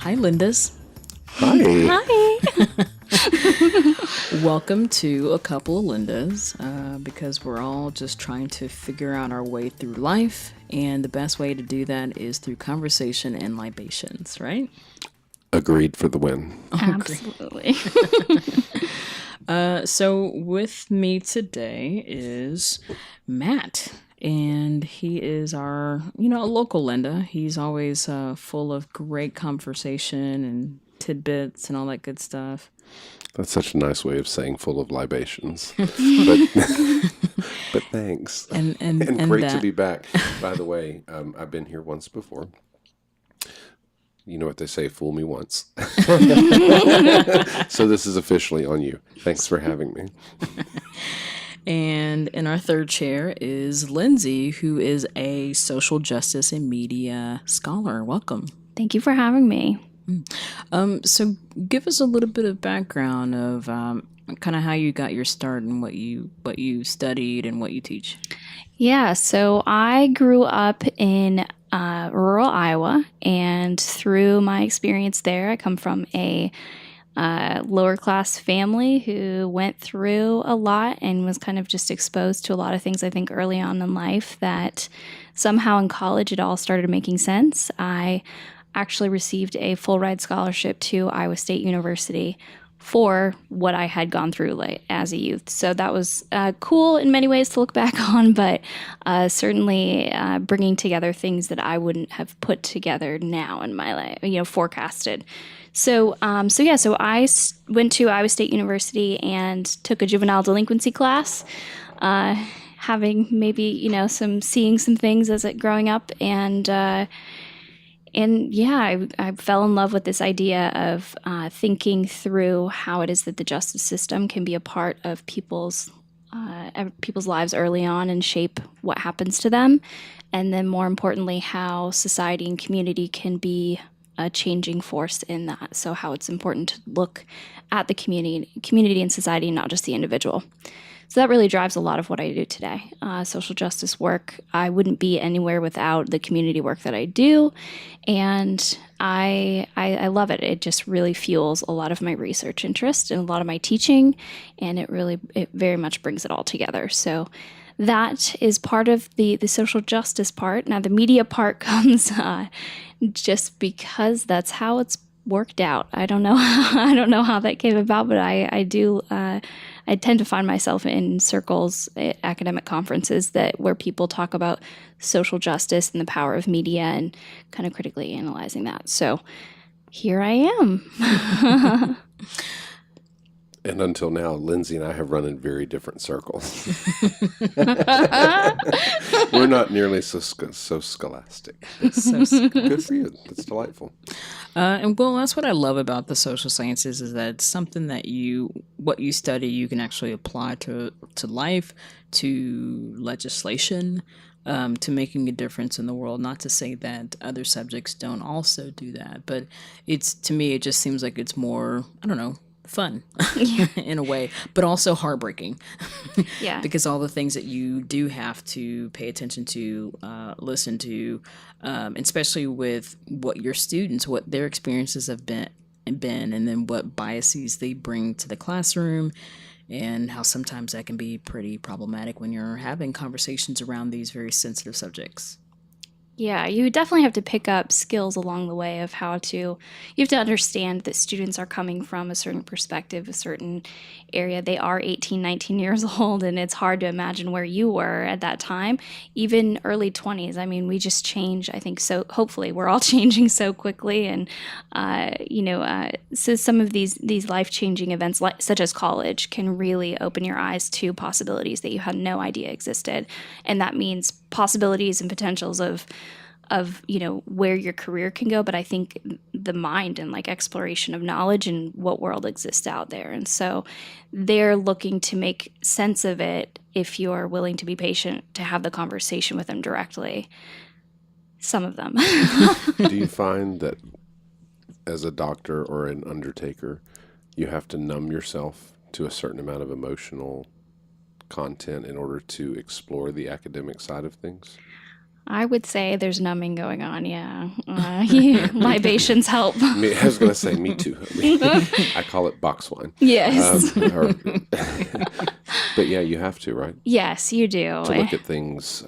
Hi, Lindas. Hi. Hi. Welcome to A Couple of Lindas, because we're all just trying to figure out our way through life, and the best way to do that is through conversation and libations, right? Agreed for the win. Absolutely. So with me today is Matt, and he is our, local Linda. He's always full of great conversation and tidbits and all that good stuff. That's such a nice way of saying full of libations. but thanks. And great that. to be back. By the way, I've been here once before. You know what they say, fool me once. So this is officially on you. Thanks for having me. And in our third chair is Lindsay, who is a social justice and media scholar. Welcome. Thank you for having me. So give us a little bit of background of kind of how you got your start and what you studied and what you teach. Yeah, so I grew up in rural Iowa, and through my experience there, I come from a lower class family who went through a lot and was kind of just exposed to a lot of things, I think, early on in life that somehow in college it all started making sense. I actually received a full ride scholarship to Iowa State University for what I had gone through as a youth. So that was cool in many ways to look back on, but certainly bringing together things that I wouldn't have put together now in my life, forecasted. So I went to Iowa State University and took a juvenile delinquency class, having maybe, seeing some things as it growing up, And I fell in love with this idea of thinking through how it is that the justice system can be a part of people's lives early on and shape what happens to them. And then more importantly, how society and community can be a changing force in that. So how it's important to look at the community and society, not just the individual. So that really drives a lot of what I do today. Social justice work, I wouldn't be anywhere without the community work that I do. And I love it. It just really fuels a lot of my research interest and a lot of my teaching. And it very much brings it all together. So that is part of the social justice part. Now the media part comes just because that's how it's worked out. I don't know how that came about, but I tend to find myself in circles at academic conferences where people talk about social justice and the power of media and kind of critically analyzing that. So here I am. And until now, Lindsay and I have run in very different circles. We're not nearly so scholastic. Good for you. That's delightful. And well, that's what I love about the social sciences is that it's something that what you study, you can actually apply to life, to legislation, to making a difference in the world. Not to say that other subjects don't also do that, but to me, it just seems like it's more, I don't know, fun in a way, but also heartbreaking. Yeah. Because all the things that you do have to pay attention to, listen to, especially with what your students, what their experiences have been, and then what biases they bring to the classroom, and how sometimes that can be pretty problematic when you're having conversations around these very sensitive subjects. Yeah, you definitely have to pick up skills along the way of you have to understand that students are coming from a certain perspective, a certain area. They are 18, 19 years old, and it's hard to imagine where you were at that time, even early 20s. I mean, we just change, I think, so hopefully we're all changing so quickly. And, so some of these life-changing events, such as college, can really open your eyes to possibilities that you had no idea existed. And that means possibilities and potentials of where your career can go, but I think the mind and exploration of knowledge and what world exists out there. And so they're looking to make sense of it if you're willing to be patient to have the conversation with them directly. Some of them. Do you find that as a doctor or an undertaker, you have to numb yourself to a certain amount of emotional content in order to explore the academic side of things? I would say there's numbing going on, yeah. Libations help. I was going to say, me too. I call it box wine. Yes. But yeah, you have to, right? Yes, you do. To look at things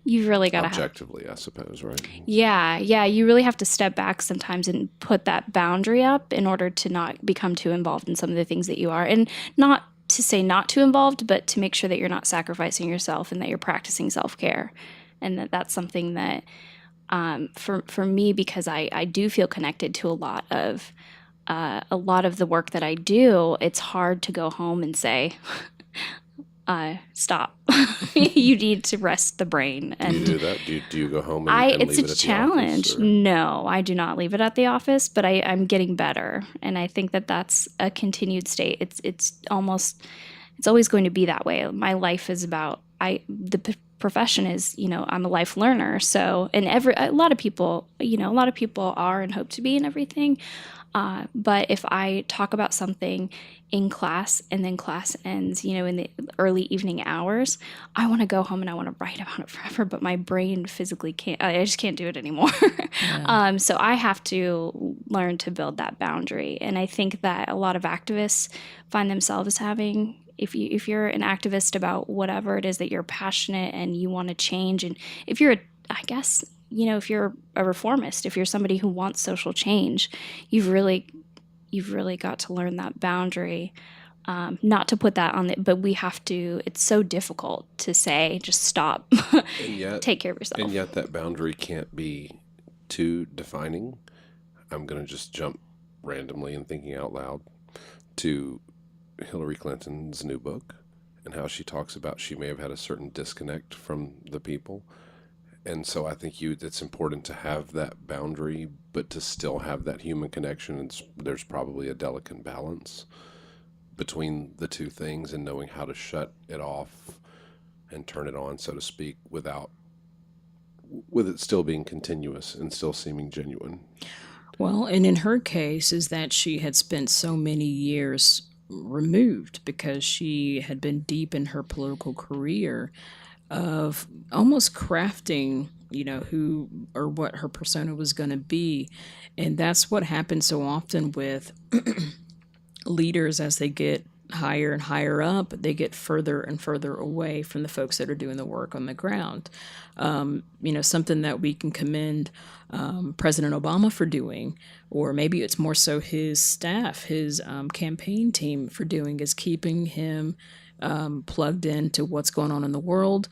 You've really got to objectively, I suppose, right? Yeah, you really have to step back sometimes and put that boundary up in order to not become too involved in some of the things that you are. And not to say not too involved, but to make sure that you're not sacrificing yourself and that you're practicing self-care. And that's something that for me, because I do feel connected to a lot of the work that I do, it's hard to go home and say, stop. You need to rest the brain. And do you do that? Do you go home and leave it's it a at challenge. the office? No, I do not leave it at the office, but I'm getting better. And I think that that's a continued state. It's always going to be that way. My life is about, profession is, I'm a life learner. So, and a lot of people are and hope to be and everything. But if I talk about something in class and then class ends, in the early evening hours, I want to go home and I want to write about it forever, but my brain physically can't, I just can't do it anymore. Yeah. So I have to learn to build that boundary. And I think that a lot of activists find themselves having, if you're an activist about whatever it is that you're passionate and you want to change, and if you're if you're a reformist, if you're somebody who wants social change, you've really got to learn that boundary. Not to put that on it, but we have to. It's so difficult to say, just stop, and yet, take care of yourself. And yet that boundary can't be too defining. I'm going to just jump randomly and thinking out loud to Hillary Clinton's new book and how she talks about she may have had a certain disconnect from the people. And so I think it's important to have that boundary, but to still have that human connection. And there's probably a delicate balance between the two things, and knowing how to shut it off and turn it on, so to speak, with it still being continuous and still seeming genuine. Well, and in her case is that she had spent so many years removed because she had been deep in her political career of almost crafting, who or what her persona was going to be. And that's what happens so often with leaders as they get higher and higher up, they get further and further away from the folks that are doing the work on the ground. Something that we can commend President Obama for doing, or maybe it's more so his staff, his campaign team for doing, is keeping him plugged into what's going on in the world,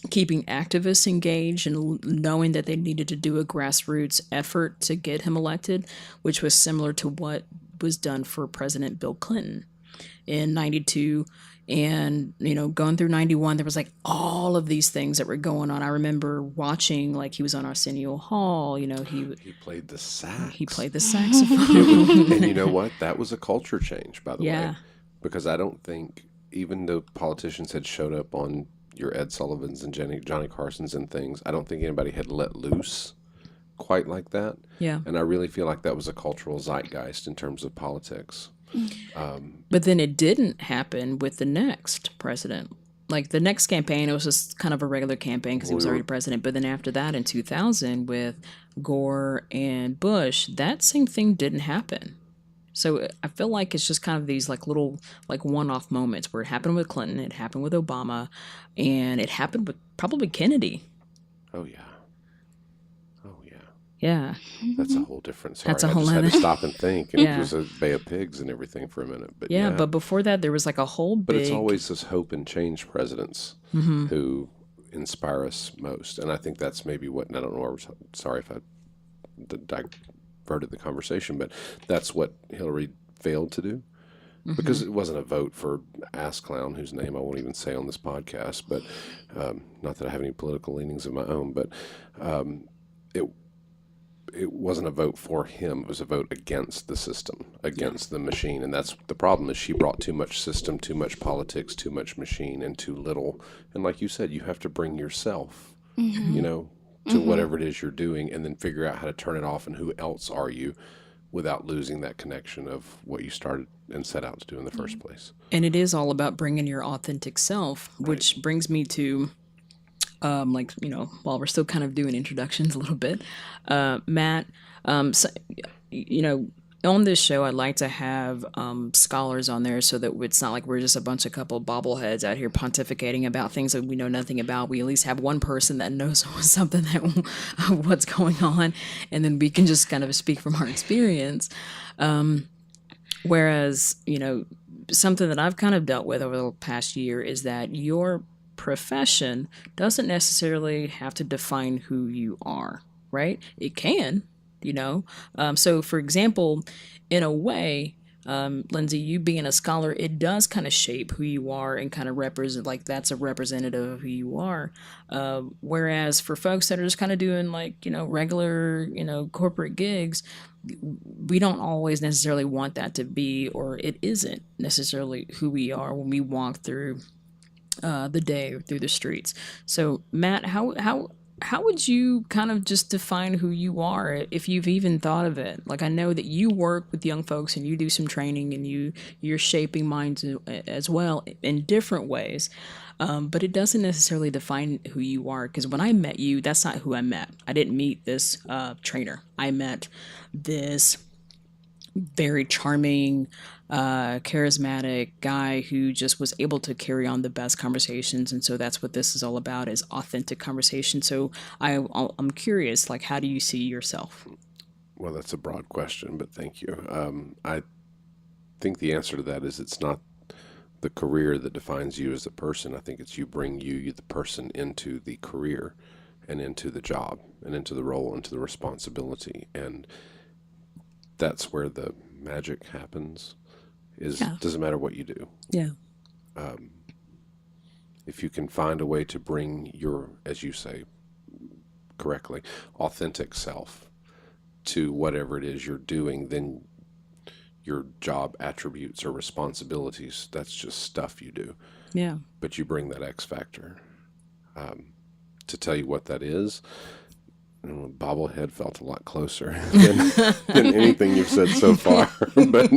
keeping activists engaged and knowing that they needed to do a grassroots effort to get him elected, which was similar to what was done for President Bill Clinton in 92. And, going through 91, there was like all of these things that were going on. I remember watching, like, he was on Arsenio Hall, he played the sax. He played the saxophone. And you know what? That was a culture change, by the Yeah. way. Because I don't think, even though politicians had showed up on your Ed Sullivans and Johnny Carsons and things, I don't think anybody had let loose quite like that. Yeah. And I really feel like that was a cultural zeitgeist in terms of politics. But then it didn't happen with the next president. Like, the next campaign, it was just kind of a regular campaign because he was already president. But then after that, in 2000, with Gore and Bush, that same thing didn't happen. So I feel like it's just kind of these little one-off moments where it happened with Clinton, it happened with Obama, and it happened with probably Kennedy. Oh, yeah. Yeah. That's a whole different story. That's a I whole just had other- to stop and think. And Yeah. it was a Bay of Pigs and everything for a minute. But Yeah, but before that, there was a whole big... But it's always those hope and change presidents who inspire us most. And I think that's maybe what, and I don't know, sorry if I diverted the conversation, but that's what Hillary failed to do. Because it wasn't a vote for ass clown, whose name I won't even say on this podcast, but not that I have any political leanings of my own, but it wasn't a vote for him. It was a vote against the system, against the machine. And that's the problem, is she brought too much system, too much politics, too much machine, and too little. And like you said, you have to bring yourself, to whatever it is you're doing, and then figure out how to turn it off and who else are you without losing that connection of what you started and set out to do in the first place. And it is all about bringing your authentic self, which brings me to like, while we're still kind of doing introductions a little bit, Matt, so, on this show, I'd like to have scholars on there so that it's not like we're just a bunch of couple bobbleheads out here pontificating about things that we know nothing about. We at least have one person that knows something that what's going on, and then we can just kind of speak from our experience. Whereas, something that I've kind of dealt with over the past year is that your profession doesn't necessarily have to define who you are, right? It can, So, for example, in a way, Lindsey, you being a scholar, it does kind of shape who you are and kind of represent, like that's a representative of who you are. Whereas for folks that are just kind of doing like, regular, corporate gigs, we don't always necessarily want that to be, or it isn't necessarily who we are when we walk through the day or through the streets. So, Matt, how would you kind of just define who you are if you've even thought of it? Like, I know that you work with young folks and you do some training and you're shaping minds as well in different ways. But it doesn't necessarily define who you are, because when I met you, that's not who I met. I didn't meet this trainer. I met this very charming, charismatic guy who just was able to carry on the best conversations. And so that's what this is all about, is authentic conversation. So I'm curious, like, how do you see yourself? Well, that's a broad question, but thank you. I think the answer to that is it's not the career that defines you as a person. I think it's you bring you the person, into the career and into the job and into the role, into the responsibility. And that's where the magic happens. Doesn't matter what you do. Yeah. If you can find a way to bring your, as you say correctly, authentic self to whatever it is you're doing, then your job attributes or responsibilities, that's just stuff you do. Yeah. But you bring that X factor. To tell you what that is, bobblehead felt a lot closer than anything you've said so far, but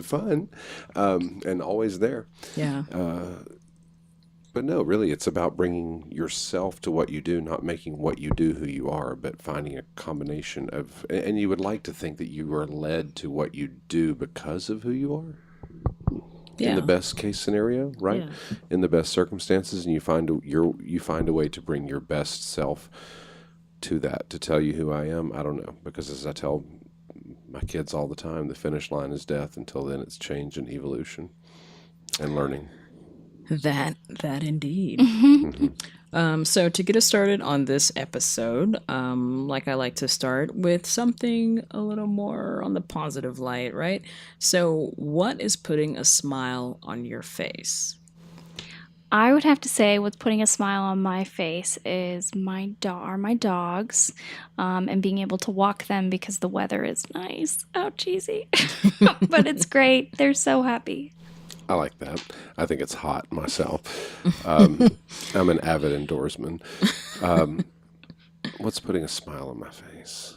fun, and always there. Yeah. But no, really, it's about bringing yourself to what you do, not making what you do who you are, but finding a combination of, and you would like to think that you are led to what you do because of who you are. Yeah. In the best case scenario, right? Yeah. In the best circumstances, and you find a way to bring your best self to that. To tell you who I am, I don't know, because as I tell my kids all the time, the finish line is death. Until then, it's change and evolution and learning. That indeed. Mm-hmm. So to get us started on this episode, like I like to start with something a little more on the positive light, right? So what is putting a smile on your face? I would have to say what's putting a smile on my face is my dogs, and being able to walk them because the weather is nice. Oh, cheesy. But it's great. They're so happy. I like that. I think it's hot myself. I'm an avid indoorsman. What's putting a smile on my face?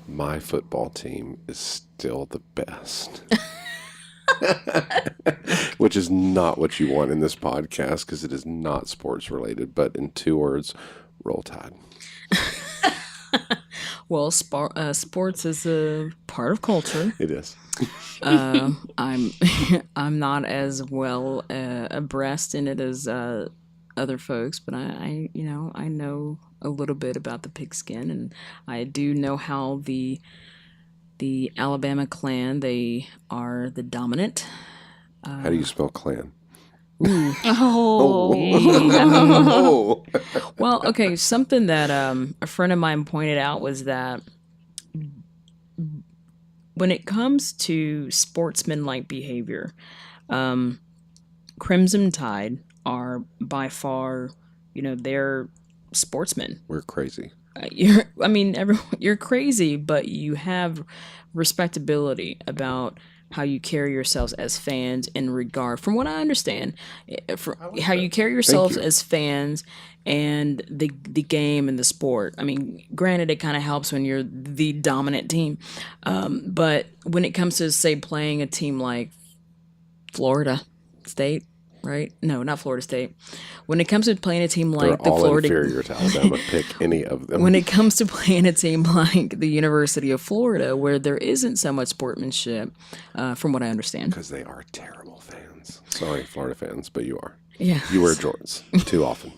My football team is still the best. Which is not what you want in this podcast, because it is not sports related. But in 2 words, Roll Tide. Well, sports is a part of culture. It is. I'm not as well abreast in it as other folks, but I know a little bit about the pigskin, and I do know how the Alabama clan, they are the dominant. How do you spell clan? Oh. Well, okay. Something that a friend of mine pointed out was that when it comes to sportsmanlike behavior, Crimson Tide are by far, they're sportsmen. We're crazy. You're crazy, but you have respectability about how you carry yourselves as fans in regard, from what I understand, how you carry yourselves as fans and the game and the sport. I mean, granted, it kind of helps when you're the dominant team. But when it comes to, say, playing a team like Florida State, right? No, not Florida State. When it comes to playing a team They're like the all Florida, inferior to Alabama. Pick any of them. when it comes to playing a team like the University of Florida, where there isn't so much sportsmanship, from what I understand. Because they are terrible fans. Sorry, Florida fans, but you are. Yeah. You wear jorts too often.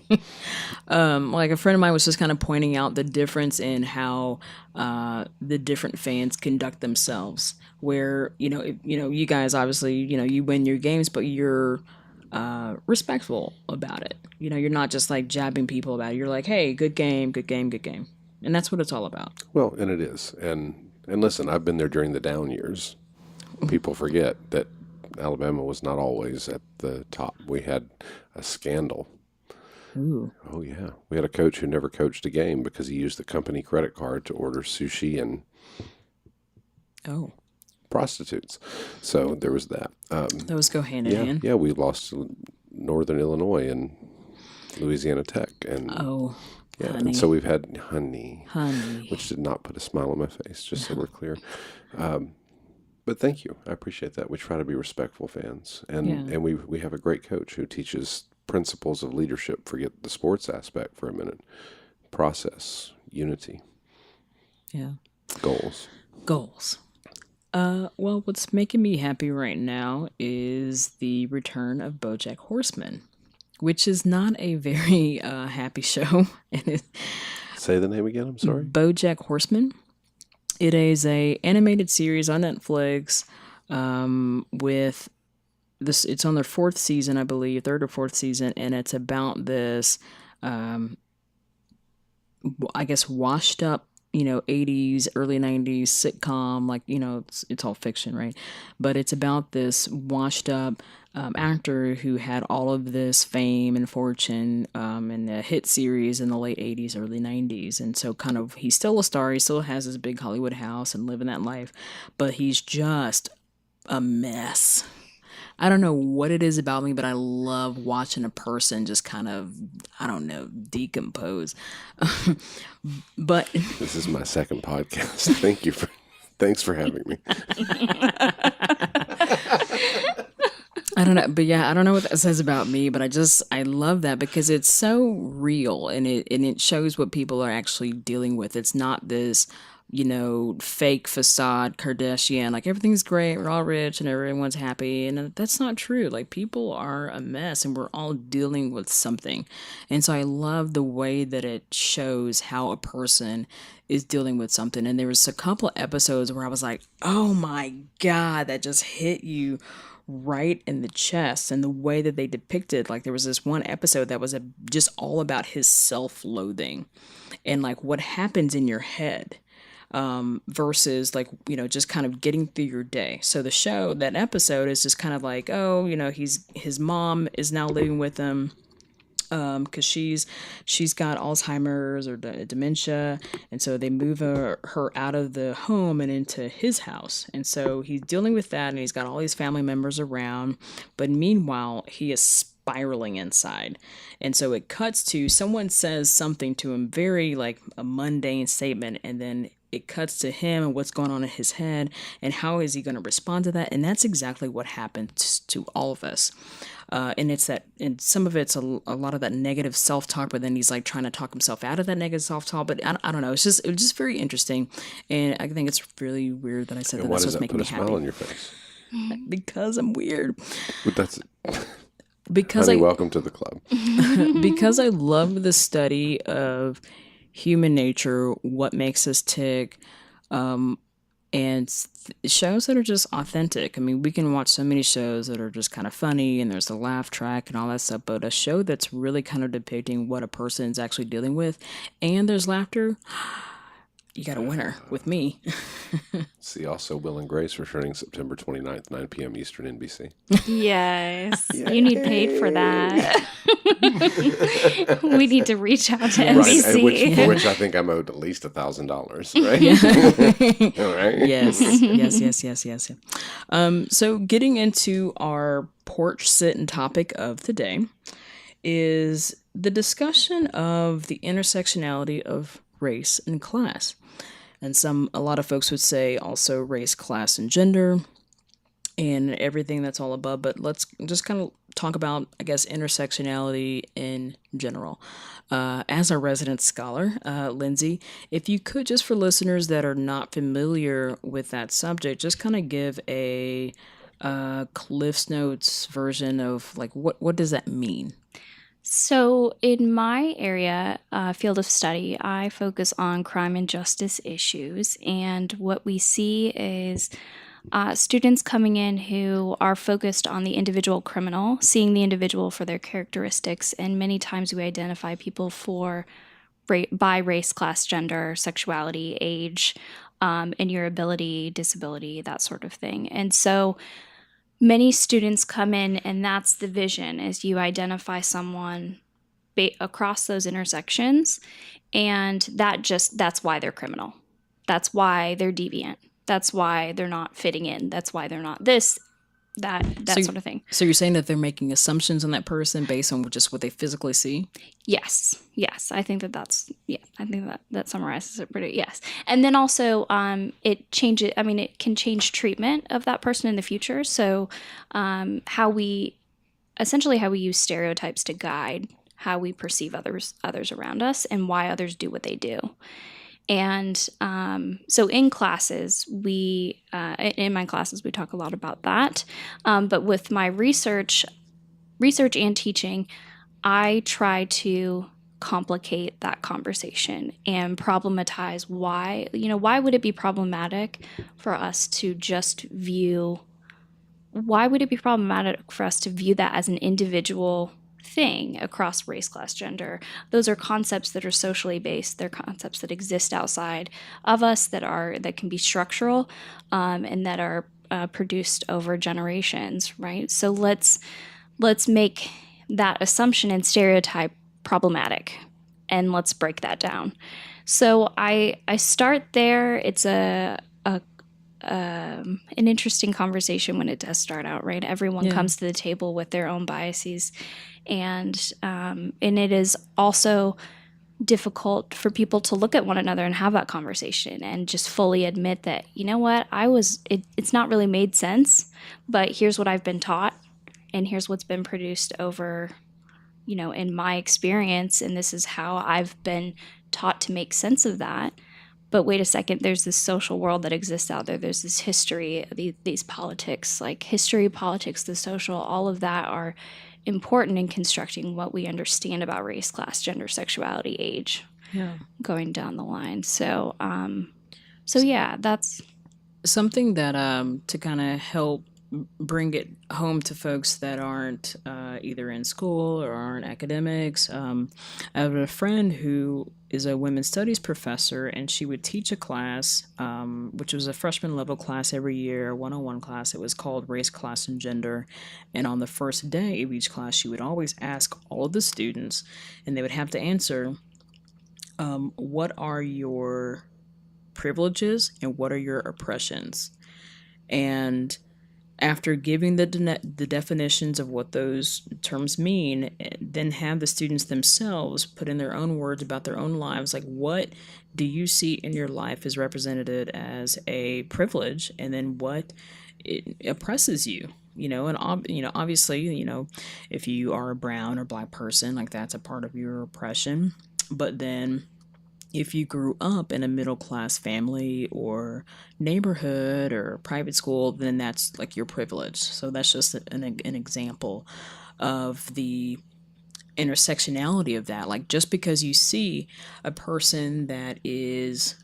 Like a friend of mine was just kind of pointing out the difference in how the different fans conduct themselves. Where you guys obviously you win your games, but you're respectful about it. You're not just like jabbing people about it. You're like, hey, good game, good game, good game, and that's what it's all about. Well, and it is. And listen, I've been there during the down years. People forget that Alabama was not always at the top. We had a scandal. Ooh. Oh, yeah. We had a coach who never coached a game because he used the company credit card to order sushi and prostitutes. So there was that. Those go hand in hand. Yeah, we lost to Northern Illinois and Louisiana Tech. And yeah, honey. and so we've had honey, Honey. which did not put a smile on my face, just so we're clear. But thank you. I appreciate that. We try to be respectful fans. And we have a great coach who teaches principles of leadership. Forget the sports aspect for a minute. Process, unity. Yeah. Goals. Well, what's making me happy right now is the return of BoJack Horseman, which is not a very happy show. Say the name again. I'm sorry. BoJack Horseman. It is a animated series on Netflix. With this, it's on their fourth season, I believe, third or fourth season, and it's about this, I guess, washed up, 80s, early 90s sitcom, like, it's all fiction, right? But it's about this washed up actor who had all of this fame and fortune in a hit series in the late 80s, early 90s. And so kind of, he's still a star. He still has his big Hollywood house and living that life, but he's just a mess. I don't know what it is about me, but I love watching a person just kind of, I don't know, decompose. But this is my second podcast. Thanks for having me. I don't know, but yeah, I don't know what that says about me, but I love that because it's so real and it shows what people are actually dealing with. It's not this, fake facade Kardashian, like everything's great, we're all rich and everyone's happy. And that's not true. Like people are a mess and we're all dealing with something. And so I love the way that it shows how a person is dealing with something. And there was a couple episodes where I was like, oh my God, that just hit you right in the chest. And the way that they depicted, like there was this one episode that was just all about his self-loathing and like what happens in your head. Versus like, just kind of getting through your day. So that episode is just kind of like, his mom is now living with him, cause she's got Alzheimer's or dementia. And so they move her out of the home and into his house. And so he's dealing with that and he's got all these family members around, but meanwhile he is spiraling inside. And so it cuts to someone says something to him, very like a mundane statement. And then it cuts to him and what's going on in his head and how is he going to respond to that. And that's exactly what happens to all of us. And it's that, and some of it's a lot of that negative self-talk, but then he's like trying to talk himself out of that negative self-talk. But I don't know. It was just very interesting. And I think it's really weird that I said that that's what's making me happy. Why does that put a smile on your face? Because I'm weird. But that's because honey, welcome to the club. Because I love the study of human nature, what makes us tick, and shows that are just authentic. I mean, we can watch so many shows that are just kind of funny and there's the laugh track and all that stuff, but a show that's really kind of depicting what a person is actually dealing with and there's laughter, you got a winner with me. See also Will and Grace returning September 29th, 9 p.m. Eastern, NBC. Yes. You need paid for that. We need to reach out to NBC. Right, for which I think I'm owed at least $1,000, right? All right. Yes. So getting into our porch sitting topic of the day is the discussion of the intersectionality of race and class. And a lot of folks would say also race, class, and gender, and everything that's all above. But let's just kind of talk about, I guess, intersectionality in general. As a resident scholar, Lindsey, if you could, just for listeners that are not familiar with that subject, just kind of give a Cliff's Notes version of like what does that mean? So, in my area, field of study, I focus on crime and justice issues. And what we see is students coming in who are focused on the individual criminal, seeing the individual for their characteristics. And many times we identify people by race, class, gender, sexuality, age, and your ability, disability, that sort of thing. And so, many students come in and that's the vision, is you identify someone across those intersections, and that's why they're criminal, that's why they're deviant, that's why they're not fitting in, that's why they're not this, that sort of thing. So you're saying that they're making assumptions on that person based on just what they physically see? Yes, I think I think that summarizes it pretty. Yes, and then also it changes. I mean, it can change treatment of that person in the future. So how we use stereotypes to guide how we perceive others around us and why others do what they do. And so in classes, in my classes, we talk a lot about that. But with my research and teaching, I try to complicate that conversation and problematize why would it be problematic for us to view that as an individual thing across race, class, gender. Those are concepts that are socially based. They're concepts that exist outside of us, that can be structural, and that are produced over generations, right? So let's make that assumption and stereotype problematic, and let's break that down. So I start there. It's an interesting conversation when it does start out, right? Everyone comes to the table with their own biases, and it is also difficult for people to look at one another and have that conversation and just fully admit that, you know what, it's not really made sense, but here's what I've been taught, and here's what's been produced over, in my experience, and this is how I've been taught to make sense of that. But wait a second, there's this social world that exists out there. There's this history, these politics, like history, politics, the social, all of that are important in constructing what we understand about race, class, gender, sexuality, age, going down the line. So yeah, that's something that to kind of help bring it home to folks that aren't either in school or aren't academics. I have a friend who is a women's studies professor, and she would teach a class, which was a freshman level class every year, a one-on-one class. It was called Race, Class, and Gender. And on the first day of each class, she would always ask all of the students, and they would have to answer, what are your privileges and what are your oppressions? And after giving the definitions of what those terms mean, then have the students themselves put in their own words about their own lives, like what do you see in your life is represented as a privilege, and then what it oppresses you, and obviously, if you are a brown or black person, like that's a part of your oppression. But then if you grew up in a middle class family or neighborhood or private school, then that's like your privilege. So that's just an example of the intersectionality of that. Like just because you see a person that is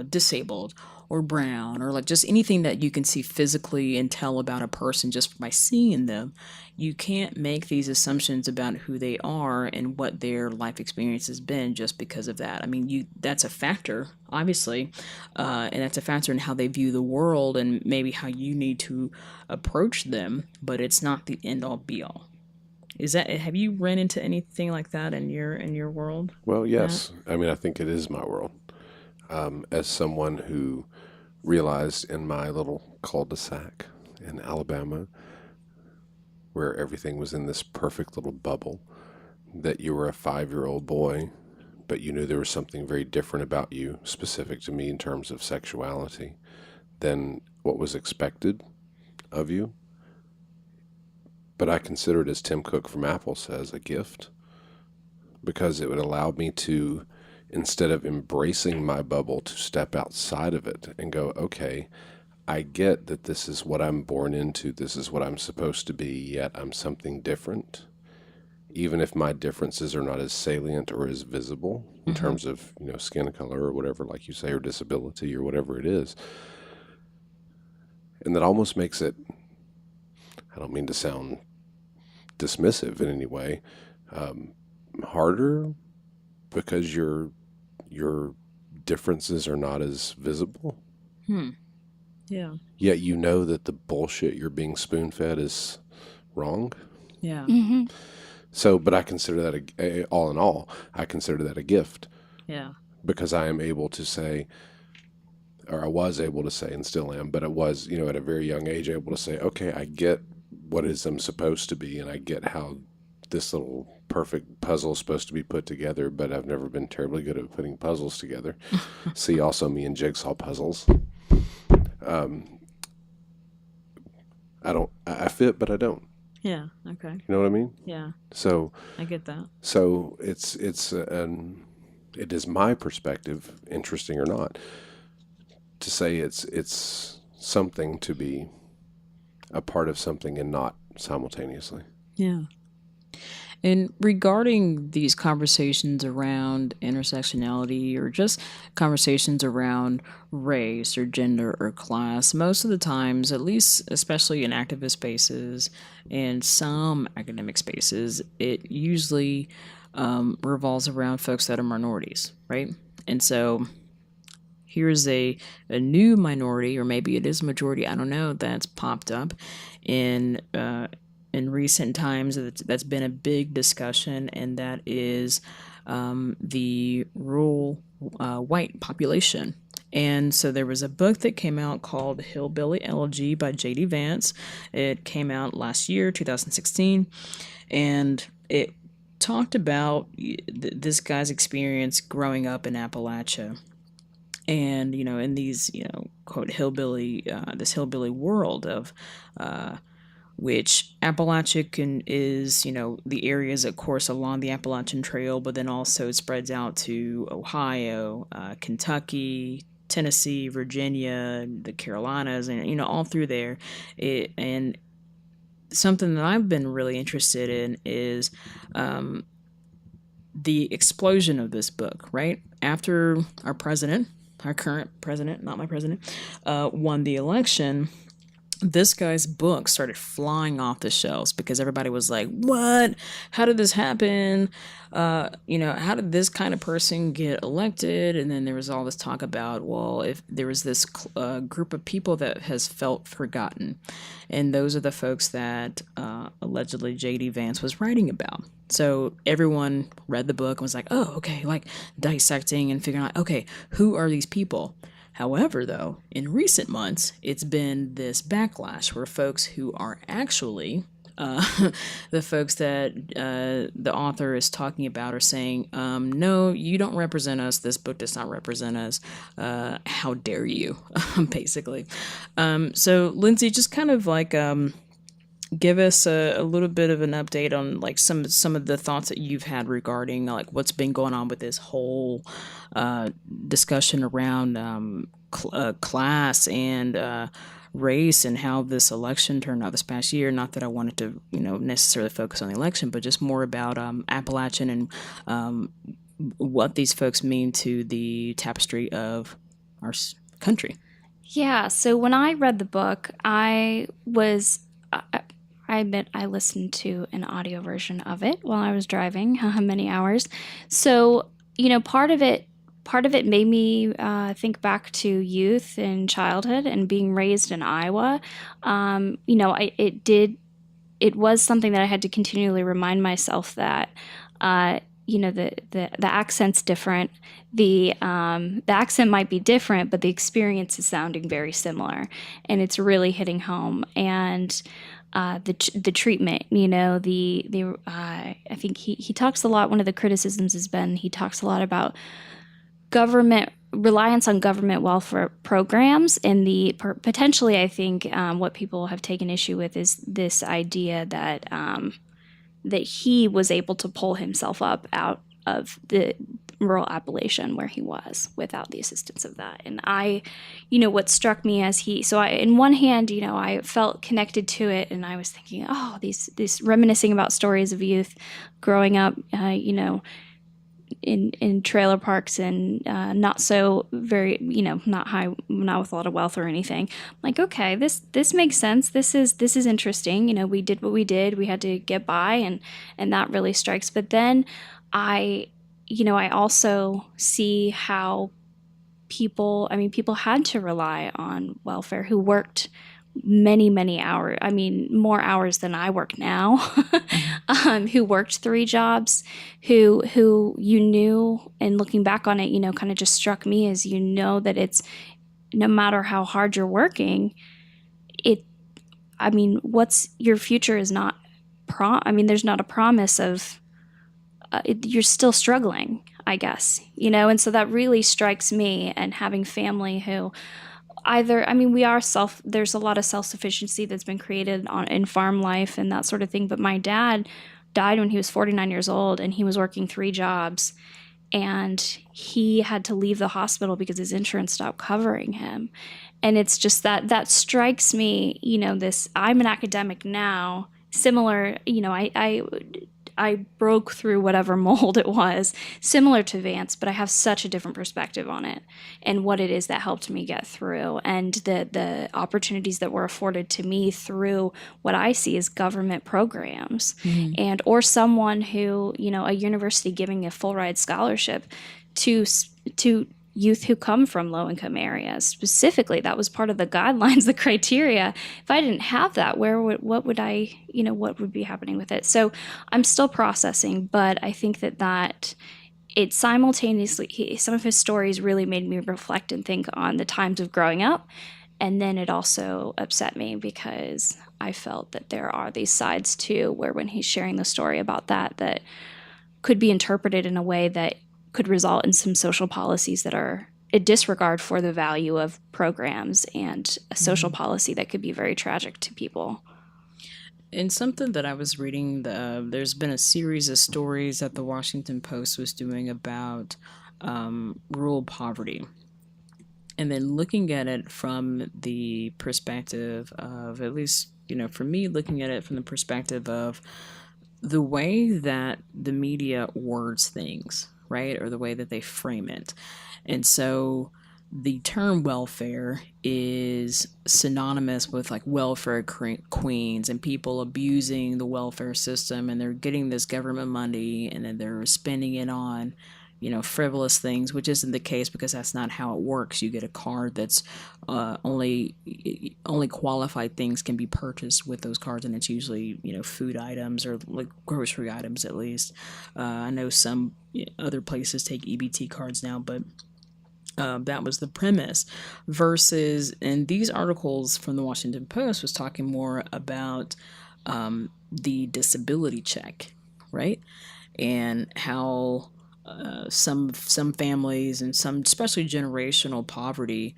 disabled or brown or like just anything that you can see physically and tell about a person just by seeing them, you can't make these assumptions about who they are and what their life experience has been just because of that. I mean, that's a factor, obviously, and that's a factor in how they view the world and maybe how you need to approach them, but it's not the end-all be-all. Have you run into anything like that in your world? Well, yes. Matt? I mean, I think it is my world. As someone who realized in my little cul-de-sac in Alabama, where everything was in this perfect little bubble, that you were a 5-year-old boy, but you knew there was something very different about you, specific to me in terms of sexuality, than what was expected of you. But I consider it, as Tim Cook from Apple says, a gift, because it would allow me to, instead of embracing my bubble, to step outside of it and go, okay, I get that this is what I'm born into, this is what I'm supposed to be, yet I'm something different. Even if my differences are not as salient or as visible in terms of, skin color or whatever, like you say, or disability or whatever it is. And that almost makes it, I don't mean to sound dismissive in any way, harder, because your differences are not as visible. Yeah. Yet you know that the bullshit you're being spoon-fed is wrong. Yeah. Mm-hmm. So, but I consider that, all in all, I consider that a gift. Yeah. Because I am able to say, or I was able to say, and still am, but it was, at a very young age, able to say, okay, I get what it is I'm supposed to be, and I get how this little perfect puzzle is supposed to be put together, but I've never been terribly good at putting puzzles together. See also me in jigsaw puzzles. I fit, but I don't. Yeah. Okay. You know what I mean? Yeah. So I get that. So it is my perspective, interesting or not, to say it's something to be a part of something and not simultaneously. Yeah. And regarding these conversations around intersectionality, or just conversations around race or gender or class, most of the times, at least especially in activist spaces and some academic spaces, it usually revolves around folks that are minorities, right? And so here's a new minority, or maybe it is a majority, I don't know, that's popped up in recent times that's been a big discussion, and that is the rural white population. And so there was a book that came out called Hillbilly Elegy by J.D. Vance. It came out last year, 2016, and it talked about this guy's experience growing up in Appalachia. And, in these, quote, this hillbilly world of which Appalachia is, the areas, of course, along the Appalachian Trail, but then also spreads out to Ohio, Kentucky, Tennessee, Virginia, the Carolinas, and, all through there. And something that I've been really interested in is the explosion of this book, right? After our current president, not my president, won the election, this guy's book started flying off the shelves because everybody was like, what? How did this happen? How did this kind of person get elected? And then there was all this talk about, well, if there was this group of people that has felt forgotten. And those are the folks that allegedly J.D. Vance was writing about. So everyone read the book and was like, oh, okay, like dissecting and figuring out, okay, who are these people? However, though, in recent months, it's been this backlash where folks who are actually the folks that the author is talking about are saying, no, you don't represent us. This book does not represent us. How dare you, basically. So, Lindsey, just kind of like give us a little bit of an update on like some of the thoughts that you've had regarding like what's been going on with this whole discussion around class and race, and how this election turned out this past year. Not that I wanted to necessarily focus on the election, but just more about Appalachian and what these folks mean to the tapestry of our country. Yeah, so when I read the book, I admit I listened to an audio version of it while I was driving, many hours. So, part of it made me think back to youth and childhood and being raised in Iowa. It was something that I had to continually remind myself that, the accent's different. The accent might be different, but the experience is sounding very similar, and it's really hitting home. And the treatment, I think he talks a lot. One of the criticisms has been he talks a lot about government reliance on government welfare programs, and the potentially, I think, what people have taken issue with is this idea that that he was able to pull himself up out of the rural Appalachian where he was without the assistance of that. And what struck me as in one hand, I felt connected to it, and I was thinking, oh, these reminiscing about stories of youth growing up, in trailer parks and not so very, not with a lot of wealth or anything. I'm like, okay, this makes sense. This is interesting. We did what we did. We had to get by, and that really strikes. But then I also see how people had to rely on welfare, who worked many hours. More hours than I work now. Who worked 3 jobs, who you knew, and looking back on it, kind of just struck me as, that it's, no matter how hard you're working, what's your future is not there's not a promise of, you're still struggling, I guess, and so that really strikes me. And having family who either, there's a lot of self-sufficiency that's been created in farm life and that sort of thing, but my dad died when he was 49 years old, and he was working 3 jobs, and he had to leave the hospital because his insurance stopped covering him. And it's just that strikes me, I'm an academic now, similar, I broke through whatever mold it was, similar to Vance, but I have such a different perspective on it and what it is that helped me get through, and the opportunities that were afforded to me through what I see as government programs, and or someone who, a university giving a full ride scholarship to youth who come from low-income areas. Specifically, that was part of the guidelines, the criteria. If I didn't have that, what would be happening with it? So I'm still processing, but I think that it simultaneously, some of his stories really made me reflect and think on the times of growing up. And then it also upset me because I felt that there are these sides too, where when he's sharing the story about that could be interpreted in a way that could result in some social policies that are a disregard for the value of programs, and a social policy that could be very tragic to people. In something that I was reading, there's been a series of stories that the Washington Post was doing about rural poverty. And then looking at it from the perspective of, at least, for me, looking at it from the perspective of the way that the media words things, right? Or the way that they frame it. And so the term welfare is synonymous with like welfare queens and people abusing the welfare system, and they're getting this government money and then they're spending it on, frivolous things, which isn't the case, because that's not how it works. You get a card that's only qualified things can be purchased with those cards, and it's usually food items or like grocery items at least. I know some other places take EBT cards now, but that was the premise. Versus, and these articles from the Washington Post was talking more about the disability check, right? And how some families and some, especially generational poverty,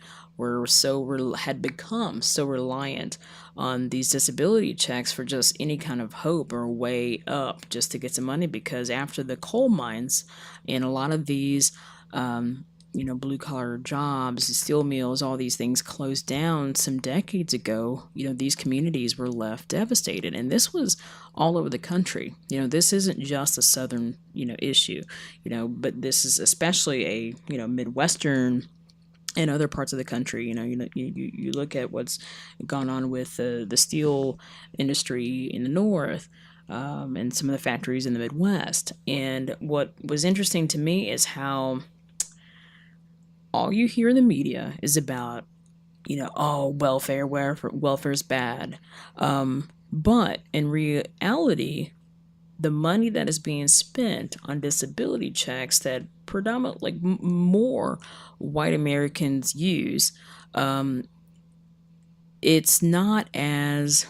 had become so reliant on these disability checks for just any kind of hope or way up, just to get some money, because after the coal mines and a lot of these blue collar jobs, steel mills, all these things closed down some decades ago, these communities were left devastated. And this was all over the country. This isn't just a Southern, issue, but this is especially a, Midwestern and other parts of the country. You look at what's gone on with the steel industry in the North, and some of the factories in the Midwest. And what was interesting to me is how all you hear in the media is about, welfare's bad. But in reality, the money that is being spent on disability checks that predominantly more white Americans use, it's not as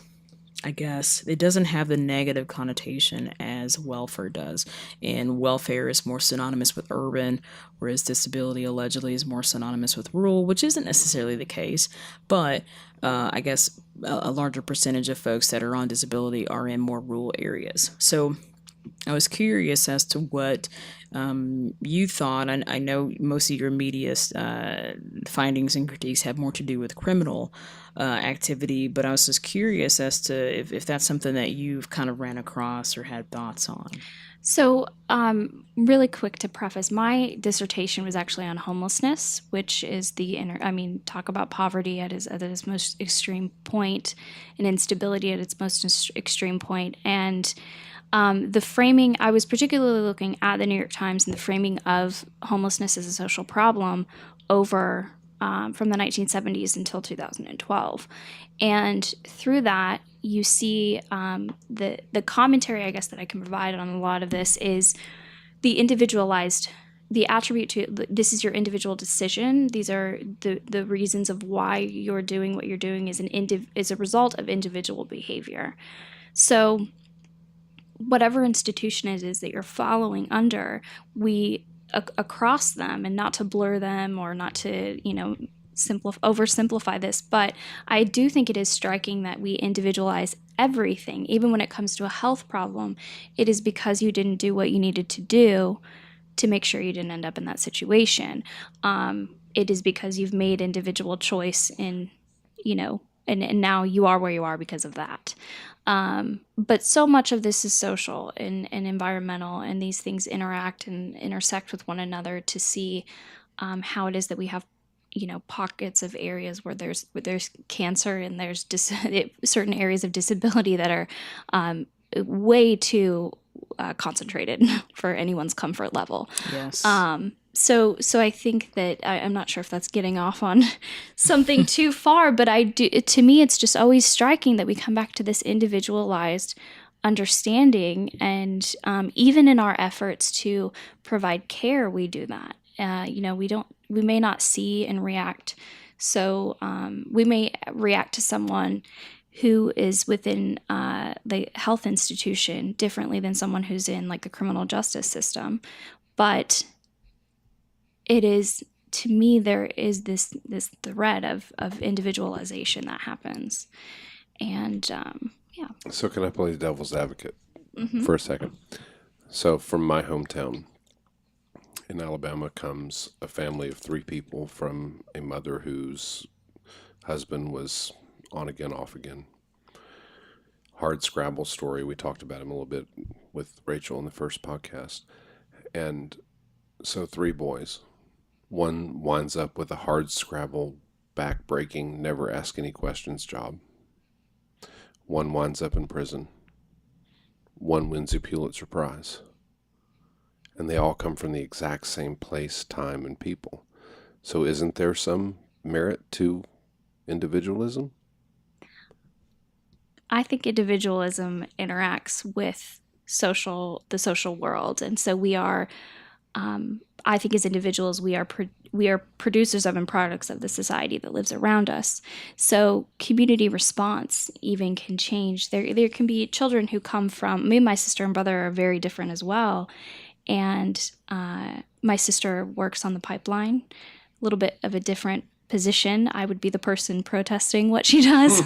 I guess it doesn't have the negative connotation as welfare does. And welfare is more synonymous with urban, whereas disability allegedly is more synonymous with rural, which isn't necessarily the case. But I guess a larger percentage of folks that are on disability are in more rural areas. So I was curious as to what you thought. I know most of your media findings and critiques have more to do with criminal activity, but I was just curious as to if that's something that you've kind of ran across or had thoughts on. So, really quick to preface, my dissertation was actually on homelessness, which is talk about poverty at its most extreme point and instability at its most extreme point. And the framing, I was particularly looking at the New York Times and the framing of homelessness as a social problem over from the 1970s until 2012. And through that, you see the commentary, I guess, that I can provide on a lot of this is the individualized, the attribute to this is your individual decision. These are the reasons of why you're doing what you're doing is a result of individual behavior. So whatever institution it is that you're following under, we across them, and not to blur them or not to oversimplify this, but I do think it is striking that we individualize everything. Even when it comes to a health problem, it is because you didn't do what you needed to do to make sure you didn't end up in that situation. It is because you've made individual choice and now you are where you are because of that. But so much of this is social and environmental, and these things interact and intersect with one another to see how it is that we have pockets of areas where there's cancer and there's certain areas of disability that are way too concentrated for anyone's comfort level. Yes. So I think that I'm not sure if that's getting off on something too far, but to me, it's just always striking that we come back to this individualized understanding, and even in our efforts to provide care, we do that. We may not see and react. So we may react to someone who is within the health institution differently than someone who's in like the criminal justice system. But it is, to me, there is this thread of individualization that happens. And yeah. So can I play the devil's advocate for a second? So from my hometown in Alabama comes a family of 3 people from a mother whose husband was on again, off again. Hard scrabble story. We talked about him a little bit with Rachel in the first podcast. And so 3 boys. One winds up with a hard scrabble, back-breaking, never ask any questions job. One winds up in prison. One wins a Pulitzer Prize. And they all come from the exact same place, time, and people. So isn't there some merit to individualism? I think individualism interacts with the social world. And so we are, I think as individuals, we are producers of and products of the society that lives around us. So community response even can change. There can be children who come from, me and my sister and brother are very different as well. And my sister works on the pipeline, a little bit of a different position. I would be the person protesting what she does,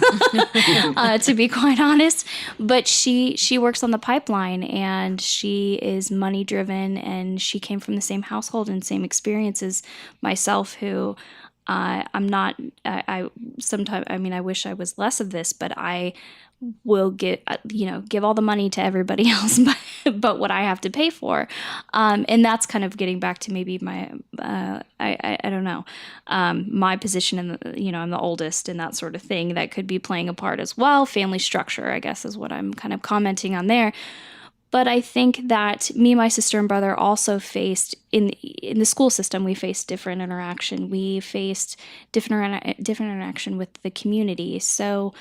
to be quite honest. But she works on the pipeline, and she is money driven, and she came from the same household and same experience as myself, who I'm not. I sometimes, I mean, I wish I was less of this, but I will give all the money to everybody else, but what I have to pay for, and that's kind of getting back to maybe my I don't know, my position in the, I'm the oldest and that sort of thing that could be playing a part as well. Family structure, I guess, is what I'm kind of commenting on there. But I think that me, my sister, and brother also faced in the school system. We faced different interaction. We faced different interaction with the community. So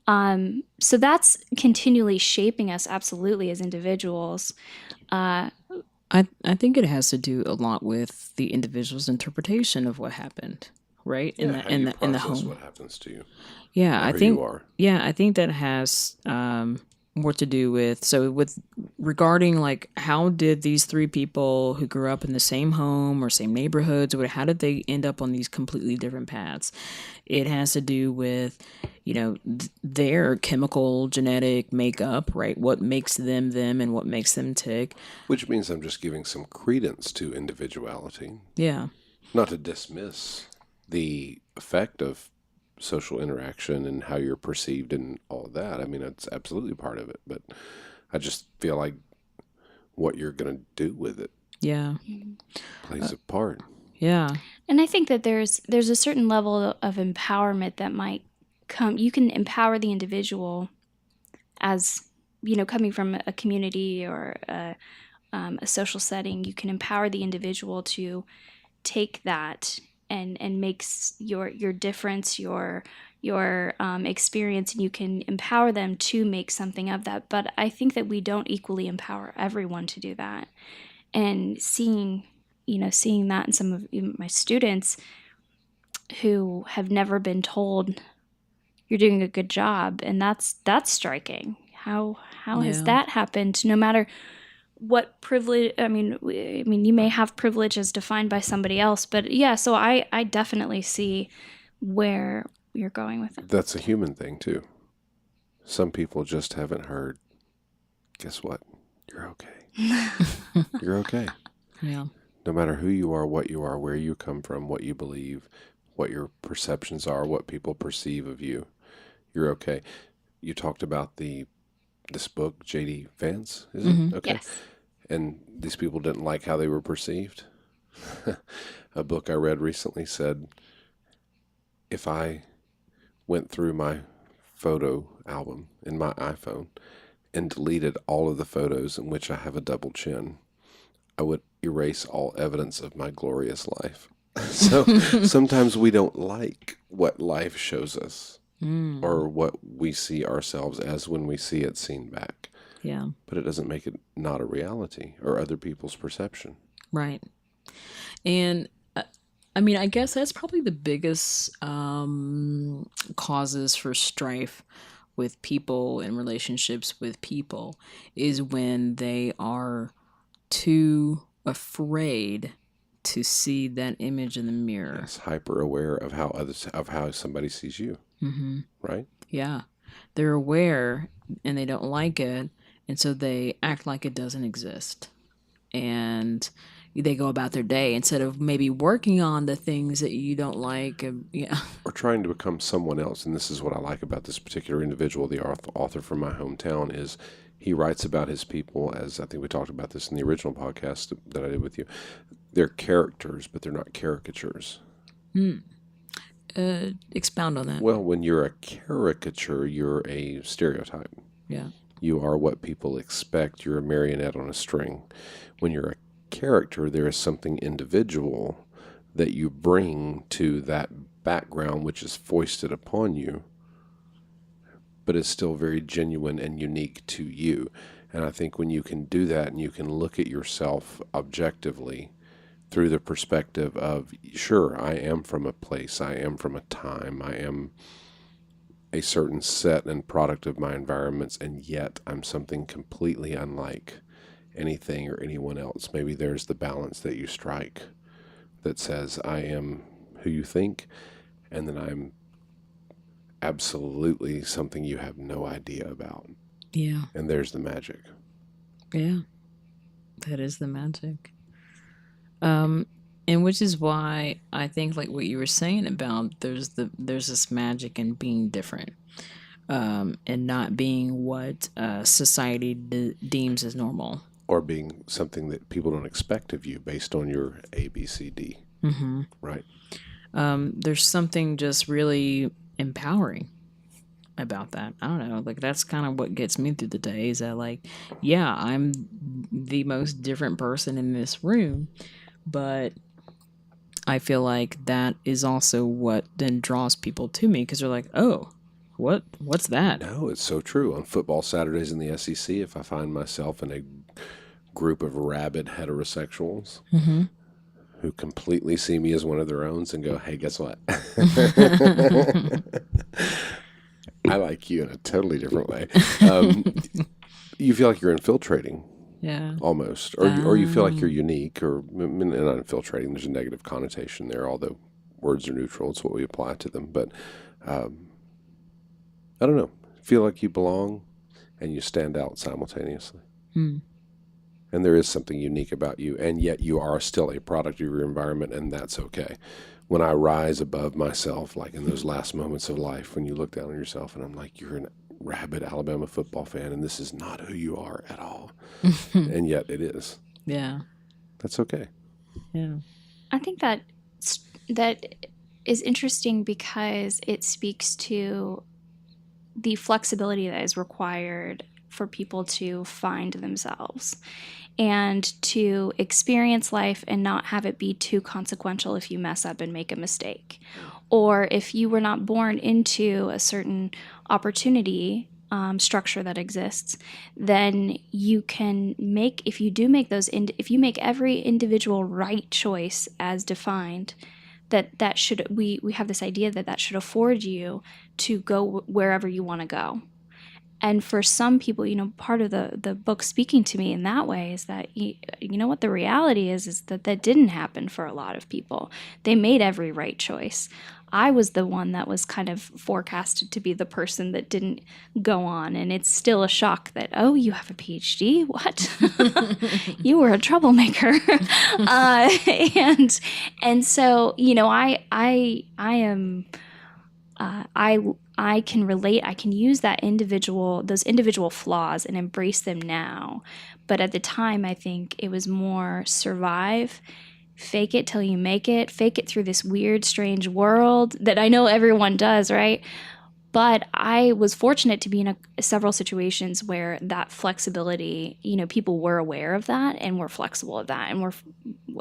that's continually shaping us, absolutely, as individuals. I think it has to do a lot with the individual's interpretation of what happened. right? Yeah, how you In the process home. what happens to you. Yeah, Not who you are. I think that has more to do with regarding like how did these three people who grew up in the same home or same neighborhoods, or how did they end up on these completely different paths? It has to do with, their chemical genetic makeup, right? What makes them them and what makes them tick. Which means I'm just giving some credence to individuality. Yeah. Not to dismiss the effect of social interaction and how you're perceived and all of that. I mean, it's absolutely part of it, but I just feel like what you're going to do with it Yeah. plays a part. Yeah. And I think that there's a certain level of empowerment that might come. You can empower the individual as, coming from a community or a social setting. You can empower the individual to take that and makes your difference, your experience, and you can empower them to make something of that. But I think that we don't equally empower everyone to do that. And seeing that in some of my students who have never been told you're doing a good job, and that's striking. How has that happened? No matter what privilege, I mean, you may have privilege as defined by somebody else, but yeah, so I definitely see where you're going with it. That's a human thing too. Some people just haven't heard, guess what? You're okay. You're okay. Yeah. No matter who you are, what you are, where you come from, what you believe, what your perceptions are, what people perceive of you, you're okay. You talked about this book, J.D. Vance, is it? Okay. Yes. And these people didn't like how they were perceived. A book I read recently said, if I went through my photo album in my iPhone and deleted all of the photos in which I have a double chin, I would erase all evidence of my glorious life. So sometimes we don't like what life shows us or what we see ourselves as when we see it seen back. Yeah. But it doesn't make it not a reality or other people's perception. Right. And I guess that's probably the biggest causes for strife with people and relationships with people is when they are too afraid to see that image in the mirror. Yes, hyper aware of how somebody sees you. Mm-hmm. Right? Yeah. They're aware and they don't like it, and so they act like it doesn't exist. And they go about their day instead of maybe working on the things that you don't like. Yeah. Or trying to become someone else. And this is what I like about this particular individual, the author from my hometown, is he writes about his people, as I think we talked about this in the original podcast that I did with you. They're characters, but they're not caricatures. Expound on that. Well, when you're a caricature, you're a stereotype. Yeah. You are what people expect. You're a marionette on a string. When you're a character, there is something individual that you bring to that background, which is foisted upon you, but is still very genuine and unique to you. And I think when you can do that and you can look at yourself objectively through the perspective of, sure, I am from a place, I am from a time, I am a certain set and product of my environments, and yet I'm something completely unlike anything or anyone else. Maybe there's the balance that you strike that says, I am who you think, and then I'm absolutely something you have no idea about. Yeah. And there's the magic. Yeah. That is the magic. And which is why I think, like what you were saying about there's this magic in being different, and not being what society deems as normal, or being something that people don't expect of you based on your ABCD. Mm-hmm. Right. There's something just really empowering about that. I don't know, like that's kind of what gets me through the day, is that like, yeah, I'm the most different person in this room, but I feel like that is also what then draws people to me, because they're like, oh, what's that? No, it's so true. On football Saturdays in the SEC, if I find myself in a group of rabid heterosexuals who completely see me as one of their own and go, hey, guess what? I like you in a totally different way. You feel like you're infiltrating. Yeah. Almost. Or you feel like you're unique, or not infiltrating. There's a negative connotation there, although words are neutral. It's what we apply to them. But I don't know. Feel like you belong and you stand out simultaneously. Hmm. And there is something unique about you, and yet you are still a product of your environment, and that's okay. When I rise above myself, like in those last moments of life, when you look down on yourself and I'm like, you're an rabid Alabama football fan, and this is not who you are at all. And yet it is. Yeah. That's okay. Yeah. I think that is interesting because it speaks to the flexibility that is required for people to find themselves and to experience life and not have it be too consequential if you mess up and make a mistake. Or if you were not born into a certain opportunity structure that exists, then you can make, if you do make those, if you make every individual right choice as defined, that should, we have this idea that should afford you to go wherever you want to go. And for some people, part of the book speaking to me in that way is that, what the reality is that didn't happen for a lot of people. They made every right choice. I was the one that was kind of forecasted to be the person that didn't go on. And it's still a shock that, oh, you have a PhD? What? You were a troublemaker. And so, I can relate. I can use those individual flaws and embrace them now. But at the time, I think it was more survive, fake it till you make it, fake it through this weird, strange world that I know everyone does, right? But I was fortunate to be in several situations where that flexibility, people were aware of that and were flexible of that and were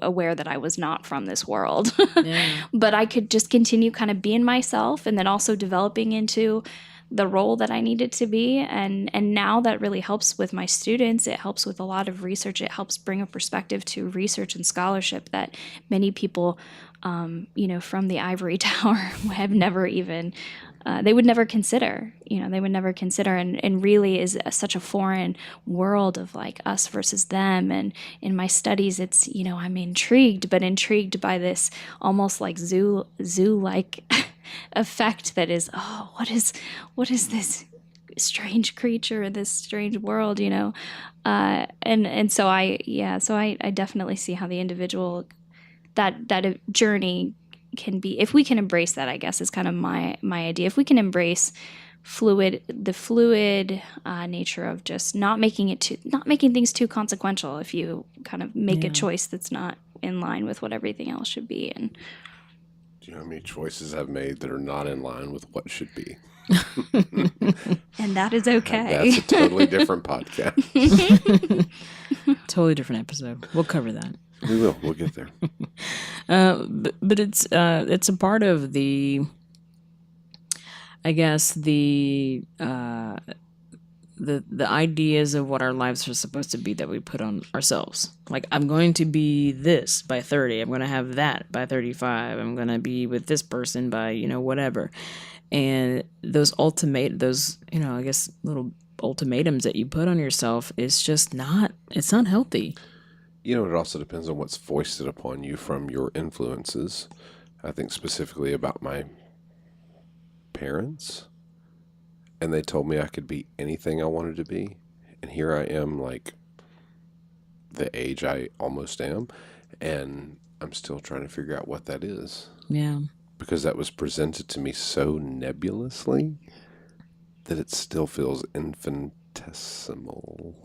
aware that I was not from this world. Yeah. But I could just continue kind of being myself and then also developing into the role that I needed to be. And now that really helps with my students. It helps with a lot of research. It helps bring a perspective to research and scholarship that many people, from the ivory tower have never even they would never consider, and really is such a foreign world of like us versus them. And in my studies, it's, I'm intrigued by this almost like zoo-like effect that is, oh, what is this strange creature in this strange world, and so I definitely see how the individual, that journey can be, if we can embrace that, I guess is kind of my idea. If we can embrace the fluid nature of just not making things too consequential. If you kind of make a choice that's not in line with what everything else should be. And do you know how many choices I've made that are not in line with what should be? And that is okay. That's a totally different podcast. Totally different episode. We'll cover that. We will. We'll get there. But it's a part of the, I guess, the ideas of what our lives are supposed to be that we put on ourselves. Like, I'm going to be this by 30. I'm going to have that by 35. I'm going to be with this person by, whatever. And those I guess, little ultimatums that you put on yourself is just it's not healthy. It also depends on what's foisted upon you from your influences. I think specifically about my parents. And they told me I could be anything I wanted to be. And here I am, like the age I almost am. And I'm still trying to figure out what that is. Yeah. Because that was presented to me so nebulously that it still feels infinitesimal.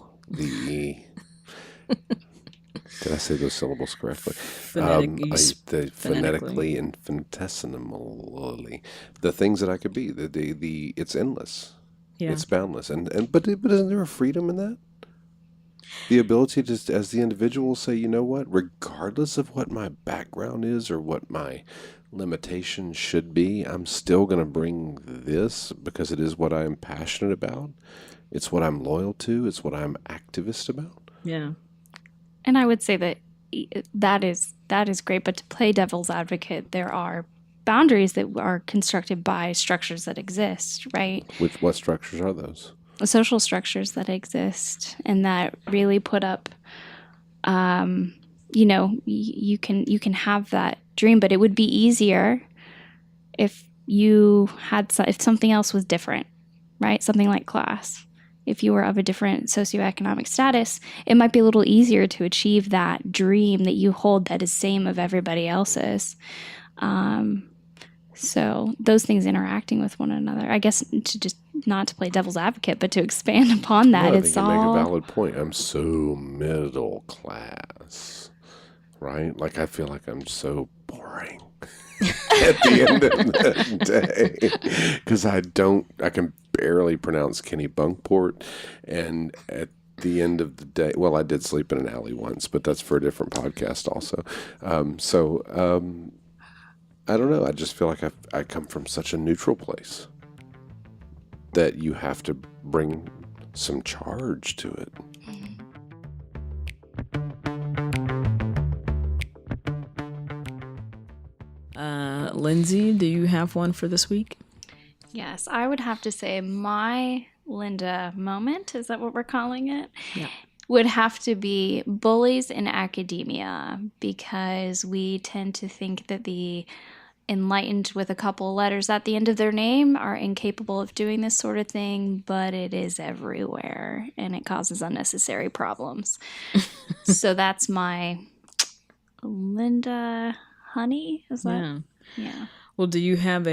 Did I say those syllables correctly? Phonetically infinitesimally. The things that I could be. It's endless. Yeah. It's boundless. But isn't there a freedom in that? The ability to, as the individual, say, you know what? Regardless of what my background is or what my limitations should be, I'm still going to bring this because it is what I'm passionate about. It's what I'm loyal to. It's what I'm activist about. Yeah. And I would say that that is great. But to play devil's advocate, there are boundaries that are constructed by structures that exist, right? What structures are those? Social structures that exist and that really put up, you know, you can have that dream, but it would be easier if you had if something else was different, right? Something like class. If you were of a different socioeconomic status, it might be a little easier to achieve that dream that you hold that is same of everybody else's. So those things interacting with one another, I guess, to just not to play devil's advocate, but to expand upon that, No, I it's think you all make a valid point. I'm so middle class, right? Like I feel like I'm so boring at the end of the day because I can barely pronounce Kenny Bunkport, and at the end of the day, well, I did sleep in an alley once, but that's for a different podcast also. I don't know. I just feel like I come from such a neutral place that you have to bring some charge to it. Lindsay, do you have one for this week? Yes, I would have to say my Linda moment, is that what we're calling it? Yeah. Would have to be bullies in academia, because we tend to think that the enlightened with a couple letters at the end of their name are incapable of doing this sort of thing, but it is everywhere and it causes unnecessary problems. So that's my Linda Hunny, is that? Yeah. Well, do you have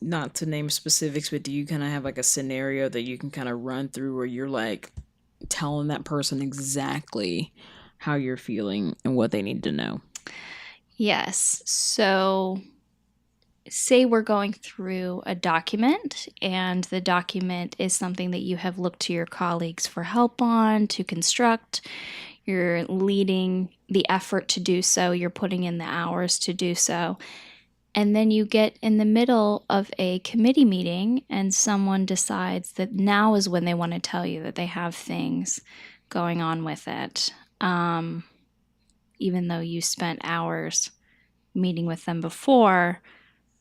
not to name specifics, but do you kind of have like a scenario that you can kind of run through where you're like telling that person exactly how you're feeling and what they need to know? Yes. So say we're going through a document and the document is something that you have looked to your colleagues for help on to construct. You're leading the effort to do so. You're putting in the hours to do so. And then you get in the middle of a committee meeting and someone decides that now is when they want to tell you that they have things going on with it. Even though you spent hours meeting with them before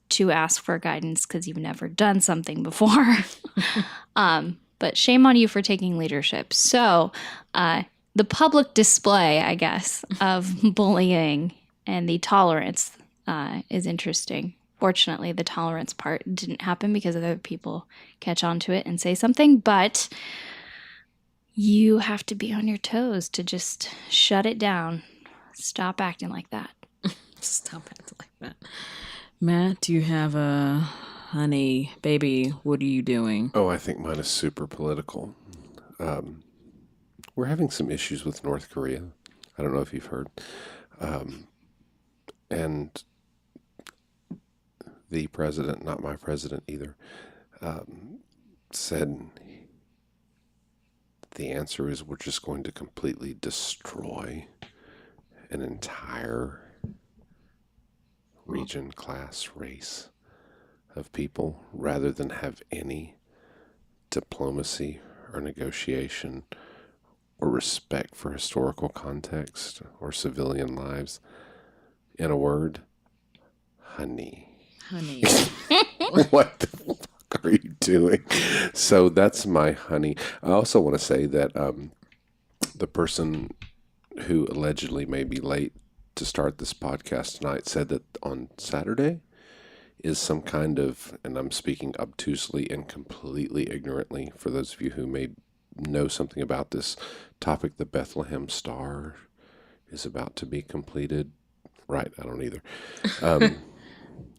to ask for guidance because you've never done something before. But shame on you for taking leadership. So the public display, I guess, of bullying and the tolerance is interesting. Fortunately, the tolerance part didn't happen because other people catch on to it and say something, but you have to be on your toes to just shut it down. Stop acting like that. Stop acting like that. Matt, do you have a honey, baby, what are you doing? Oh, I think mine is super political. We're having some issues with North Korea. I don't know if you've heard. And the president, not my president either, said the answer is we're just going to completely destroy an entire region, class, race of people rather than have any diplomacy or negotiation or respect for historical context or civilian lives. In a word, honey. Honey. What the fuck are you doing? So that's my honey. I also want to say that the person who allegedly may be late to start this podcast tonight said that on Saturday is some kind of, and I'm speaking obtusely and completely ignorantly for those of you who may know something about this topic, the Bethlehem Star is about to be completed. Right, I don't either.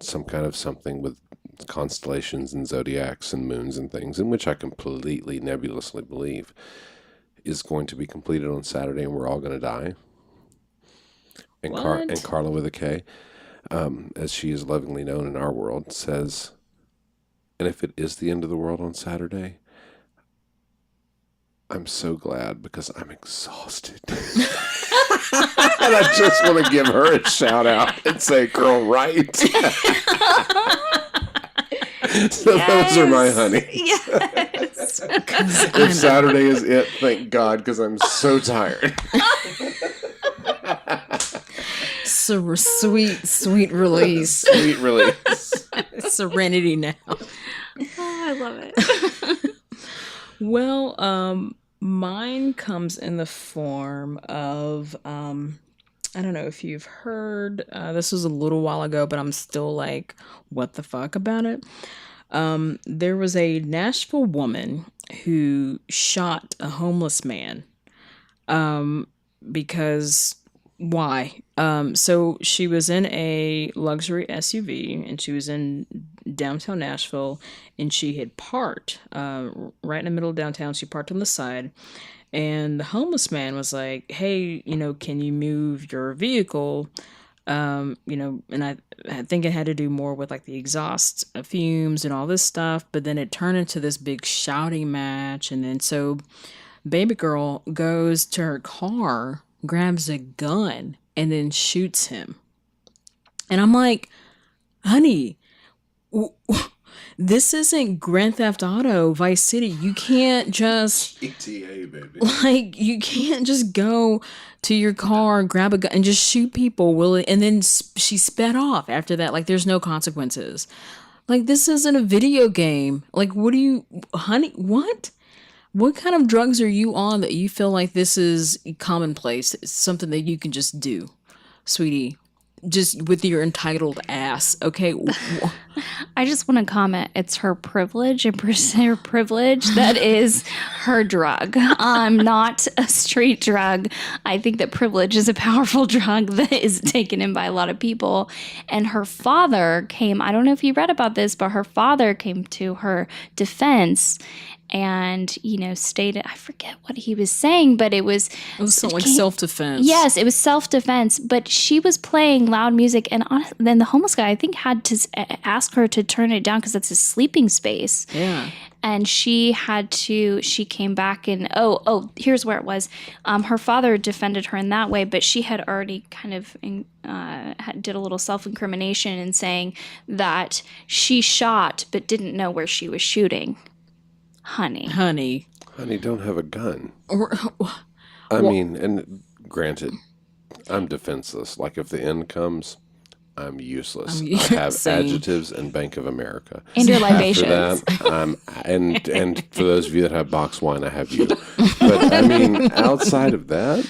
Some kind of something with constellations and zodiacs and moons and things, in which I completely nebulously believe is going to be completed on Saturday, and we're all going to die. And, and Carla with a K, as she is lovingly known in our world, says, and if it is the end of the world on Saturday, I'm so glad because I'm exhausted. And I just want to give her a shout out and say, girl, right? So yes. Those are my honey. Yes. If Saturday is it, thank God, because I'm so tired. Sweet release. Sweet release. Serenity now. Oh, I love it. Well, mine comes in the form of I don't know if you've heard. This was a little while ago, but I'm still like, what the fuck about it? There was a Nashville woman who shot a homeless man. Because why? So she was in a luxury SUV and she was in downtown Nashville and she had parked right in the middle of downtown. She parked on the side and the homeless man was like, hey, can you move your vehicle? And I think it had to do more with like the exhaust fumes and all this stuff. But then it turned into this big shouting match. And then so baby girl goes to her car, grabs a gun, and then shoots him. And I'm like, honey, this isn't Grand Theft Auto, Vice City. You can't just GTA, baby. like you can't just go to your car, grab a gun, and just shoot people. And then she sped off after that. Like there's no consequences. Like this isn't a video game. Like honey? What? What kind of drugs are you on that you feel like this is commonplace? It's something that you can just do, sweetie, just with your entitled ass. Okay. I just want to comment. It's her privilege and her privilege that is her drug. Not a street drug. I think that privilege is a powerful drug that is taken in by a lot of people. And her father came, I don't know if you read about this, but her father came to her defense and, stated, I forget what he was saying, but it was something like self-defense. Yes, it was self-defense, but she was playing loud music, and then the homeless guy, I think, had to ask her to turn it down because that's his sleeping space. Yeah. And she came back and, here's where it was. Her father defended her in that way, but she had already kind of did a little self-incrimination in saying that she shot but didn't know where she was shooting. Honey, don't have a gun. I mean, and granted, I'm defenseless. Like if the end comes, I'm useless. I have Same. adjectives and Bank of America. And your libations. After that, and for those of you that have box wine, I have you. But I mean, outside of that.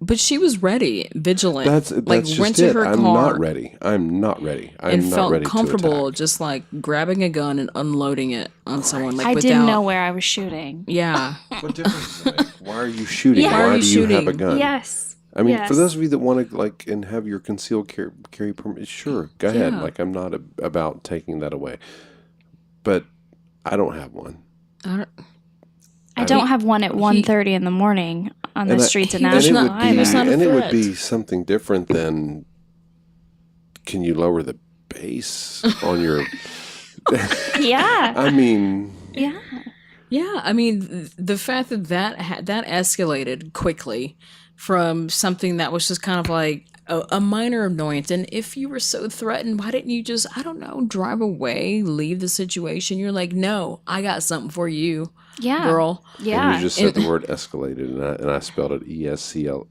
But she was ready, vigilant. That's like just went to it. her I'm car. not ready. I'm not ready. And felt ready comfortable to attack. just like grabbing a gun and unloading it on someone. Like I without, didn't know where I was shooting. Yeah. What difference does it make? Why are you shooting? Yeah. Why do you have a gun? Yes. I mean, Yes. for those of you that want to and have your concealed carry permit, sure, go ahead. Yeah. Like I'm not about taking that away, but I don't have one. I don't have one at 1:30 in the morning on the streets of And Nashville. it would be something different than, can you lower the bass on your... Yeah. I mean... Yeah. Yeah, I mean, the fact that that escalated quickly from something that was just kind of like a minor annoyance. And if you were so threatened, why didn't you just, I don't know, drive away, leave the situation? You're like, no, I got something for you, girl. Yeah. And you just said the word escalated, and I spelled it ESCLALADED.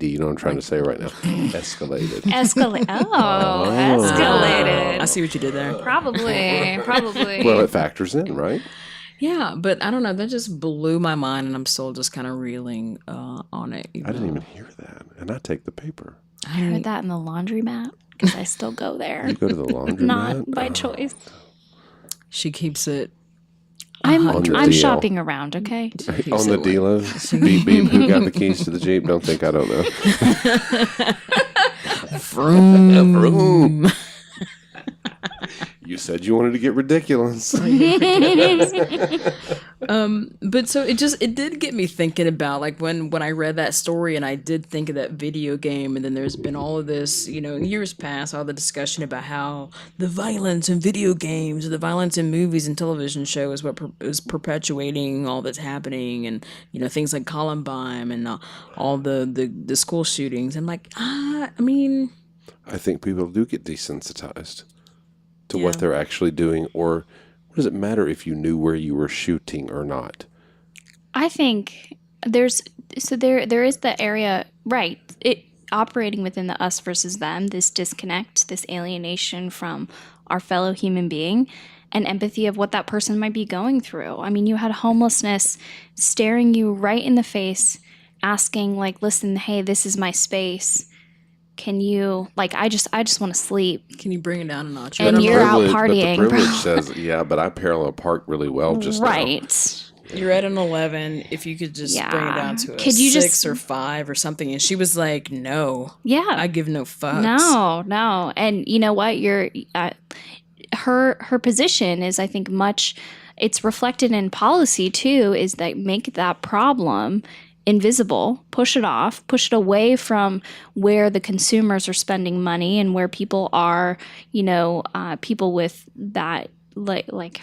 You know what I'm trying to say right now? Escalated. Escalated. Oh, escalated. I see what you did there. Probably. Well, it factors in, right? Yeah, but I don't know. That just blew my mind, and I'm still just kind of reeling on it. I didn't even hear that, and I take the paper. I heard that in the laundromat because I still go there. You go to the laundromat? Not by choice. She keeps it. I'm shopping around, okay? On the dealer, beep beep. Who got the keys to the Jeep? Don't think I don't know. Vroom. You said you wanted to get ridiculous. But so it did get me thinking about like when I read that story, and I did think of that video game, and then there's been all of this, in years past, all the discussion about how the violence in video games, the violence in movies and television shows is what is perpetuating all that's happening, and things like Columbine and all the school shootings. I'm like, I mean, I think people do get desensitized to what they're actually doing, or what does it matter if you knew where you were shooting or not? I think there is the area, right? operating within the us versus them, this disconnect, this alienation from our fellow human being, and empathy of what that person might be going through. I mean, you had homelessness staring you right in the face, asking like, listen, hey, this is my space. Can you, like, I just want to sleep. Can you bring it down a notch? And you're out partying. But the privilege says, yeah, but I parallel park really well just now. Right. You're at an 11. If you could just bring it down to a Could you 6 or 5 or something. And she was like, no. Yeah. I give no fucks. No. And you know what? Her position is, I think, it's reflected in policy too, is that make that problem invisible, push it off, push it away from where the consumers are spending money and where people are, people with that, like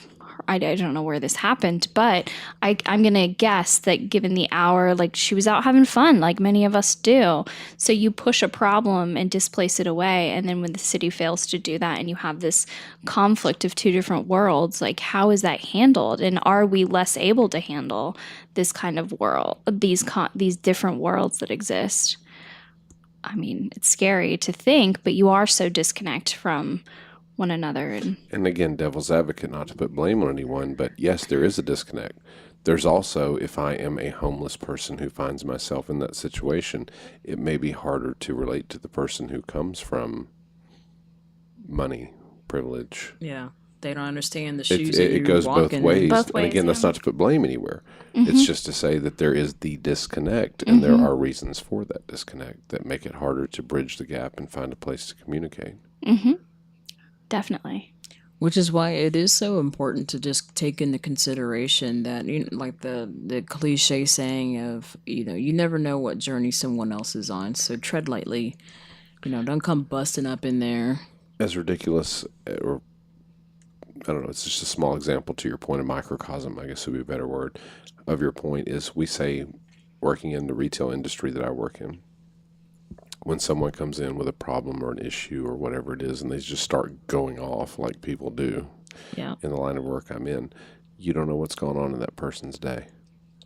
I don't know where this happened, but I'm going to guess that given the hour, like she was out having fun, like many of us do. So you push a problem and displace it away. And then when the city fails to do that and you have this conflict of two different worlds, like how is that handled? And are we less able to handle this kind of world, these different worlds that exist? I mean, it's scary to think, but you are so disconnect from one another. And again, devil's advocate, not to put blame on anyone, but yes, there is a disconnect. There's also, if I am a homeless person who finds myself in that situation, it may be harder to relate to the person who comes from money, privilege. Yeah. They don't understand the shoes it goes both ways. And again, that's yeah. not to put blame anywhere. Mm-hmm. It's just to say that there is the disconnect, and there are reasons for that disconnect that make it harder to bridge the gap and find a place to communicate. Mm-hmm. Definitely. Which is why it is so important to just take into consideration that, like the cliche saying of, you never know what journey someone else is on. So tread lightly. Don't come busting up in there. As ridiculous, or I don't know, it's just a small example to your point, a microcosm, I guess would be a better word, of your point is we say, working in the retail industry that I work in, when someone comes in with a problem or an issue or whatever it is, and they just start going off like people do in the line of work I'm in, you don't know what's going on in that person's day.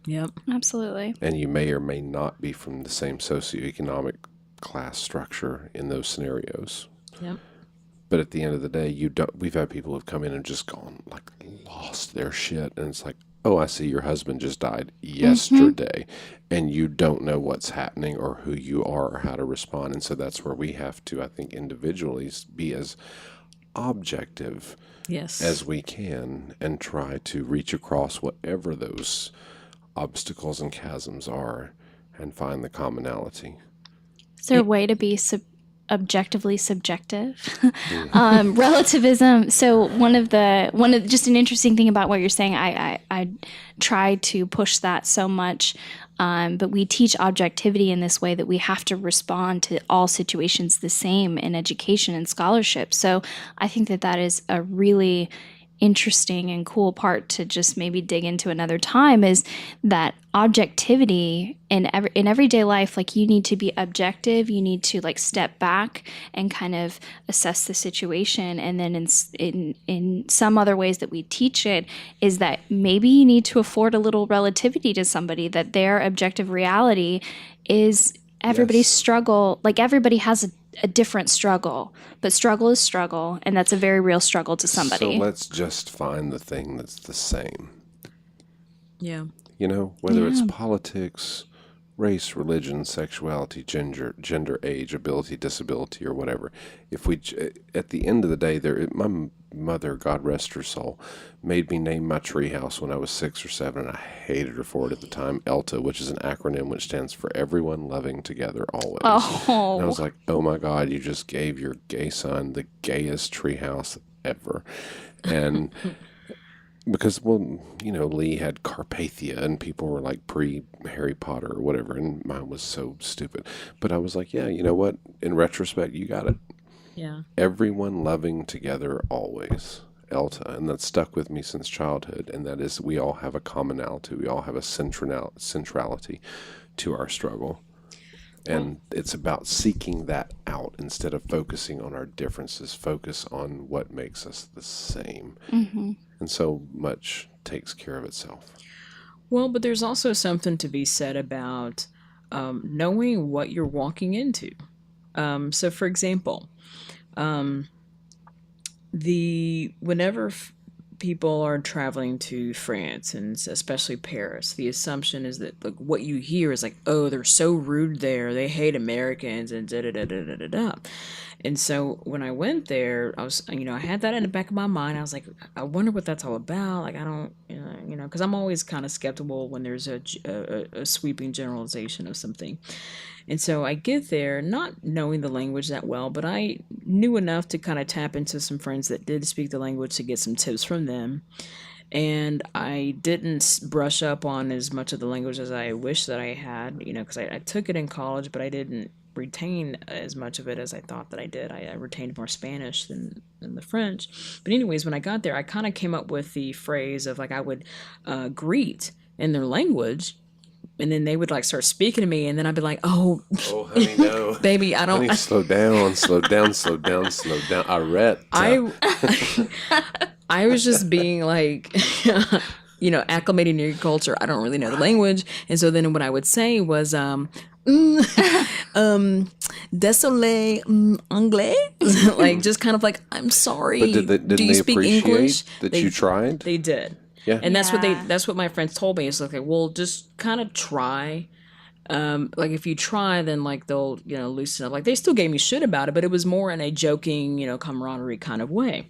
Yep. Absolutely. And you may or may not be from the same socioeconomic class structure in those scenarios. Yep. But at the end of the day, we've had people who've come in and just gone, like, lost their shit. And it's like, oh, I see your husband just died yesterday, and you don't know what's happening or who you are or how to respond. And so that's where we have to, I think, individually be as objective as we can and try to reach across whatever those obstacles and chasms are and find the commonality. Is there a way to be objectively subjective? Relativism. So just an interesting thing about what you're saying, I try to push that so much, but we teach objectivity in this way that we have to respond to all situations the same in education and scholarship. So I think that is a really interesting and cool part to just maybe dig into another time, is that objectivity in everyday life. Like, you need to be objective, you need to like step back and kind of assess the situation. And then in some other ways that we teach it is that maybe you need to afford a little relativity to somebody, that their objective reality is everybody's struggle. Like, everybody has a different struggle, but struggle is struggle, and that's a very real struggle to somebody. So let's just find the thing that's the same. Yeah. Whether it's politics, race, religion, sexuality, gender, age, ability, disability, or whatever. If we, at the end of the day, my mother, God rest her soul, made me name my treehouse when I was 6 or 7, and I hated her for it at the time. ELTA, which is an acronym which stands for Everyone Loving Together Always. Oh. And I was like, oh my God, you just gave your gay son the gayest treehouse ever. And because, Lee had Carpathia, and people were like pre-Harry Potter or whatever, and mine was so stupid. But I was like, yeah, you know what? In retrospect, you got it. Yeah. Everyone loving together always. ELTA. And that's stuck with me since childhood. And that is, we all have a commonality. We all have a centrality to our struggle. And it's about seeking that out instead of focusing on our differences. Focus on what makes us the same. Mm-hmm. And so much takes care of itself. Well, but there's also something to be said about knowing what you're walking into. So, for example, whenever people are traveling to France and especially Paris, the assumption is that like what you hear is like, oh, they're so rude there, they hate Americans and da da da da da da da. And so when I went there, I was, I had that in the back of my mind. I was like, I wonder what that's all about. Like, I don't, because I'm always kind of skeptical when there's a sweeping generalization of something. And so I get there not knowing the language that well, but I knew enough to kind of tap into some friends that did speak the language to get some tips from them. And I didn't brush up on as much of the language as I wish that I had, because I took it in college, but I didn't retain as much of it as I thought that I did. I retained more Spanish than the French. But anyways, when I got there, I kind of came up with the phrase of like I would greet in their language, and then they would like start speaking to me, and then I'd be like, oh honey, no. Baby, I don't. Honey, slow down, slow down, slow down, slow down. Arrête. I was just being like, acclimating to your culture. I don't really know the language. And so then what I would say was, désolé, anglais. Like, just kind of like, I'm sorry. But didn't Do you they speak appreciate English? that you tried? They did. Yeah. And that's what my friends told me. It's like, well, just kind of try. Like if you try, then like they'll, loosen up. Like they still gave me shit about it, but it was more in a joking, camaraderie kind of way.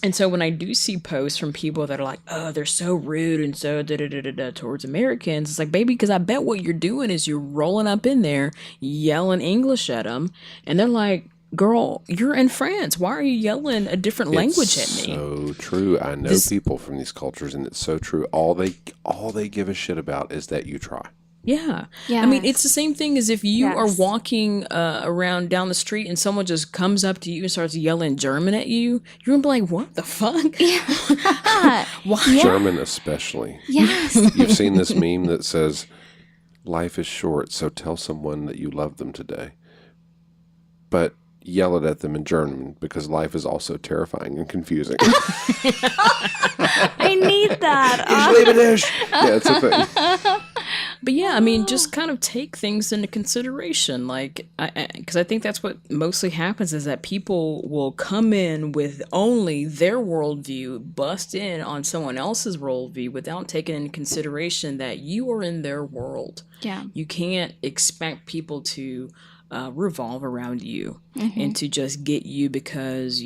And so when I do see posts from people that are like, oh, they're so rude and so da-da-da-da-da towards Americans, it's like, baby, because I bet what you're doing is you're rolling up in there, yelling English at them. And they're like, girl, you're in France. Why are you yelling a different language at me? So true. I know people from these cultures, and it's so true. All they give a shit about is that you try. Yeah. Yes. I mean, it's the same thing as if you are walking around down the street and someone just comes up to you and starts yelling German at you. You're going to be like, what the fuck? Yeah. Why? Yeah. German especially. Yes. You've seen this meme that says, life is short, so tell someone that you love them today. But yell it at them in German because life is also terrifying and confusing. I need that. Ich liebe dich. Yeah, it's a thing. But yeah, I mean, just kind of take things into consideration. Like, because I think that's what mostly happens is that people will come in with only their worldview, bust in on someone else's worldview without taking into consideration that you are in their world. Yeah. You can't expect people to revolve around you and to just get you because,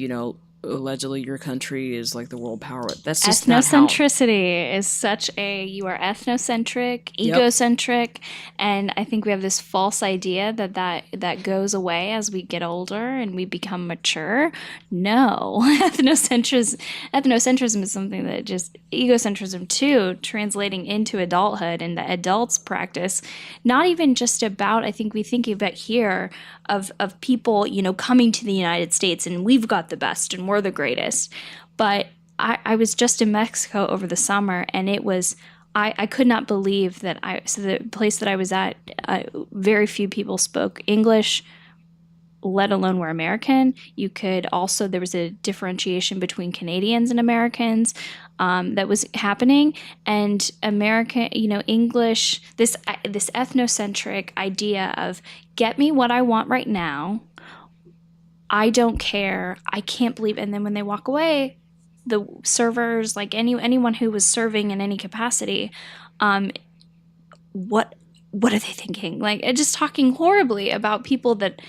allegedly your country is like the world power. That's just ethnocentricity is such you are ethnocentric, egocentric, and I think we have this false idea that goes away as we get older and we become mature. No, ethnocentrism is something that just egocentrism too, translating into adulthood and the adults practice. Not even just about, I think we think about here of people, coming to the United States and we've got the best and we're the greatest. But I was just in Mexico over the summer, and it was, I could not believe that so the place that I was at, very few people spoke English, let alone were American. You could also, there was a differentiation between Canadians and Americans that was happening. And American, English, this ethnocentric idea of get me what I want right now. I don't care. I can't believe. And then when they walk away, the servers, like anyone who was serving in any capacity, what are they thinking? Like, just talking horribly about people that.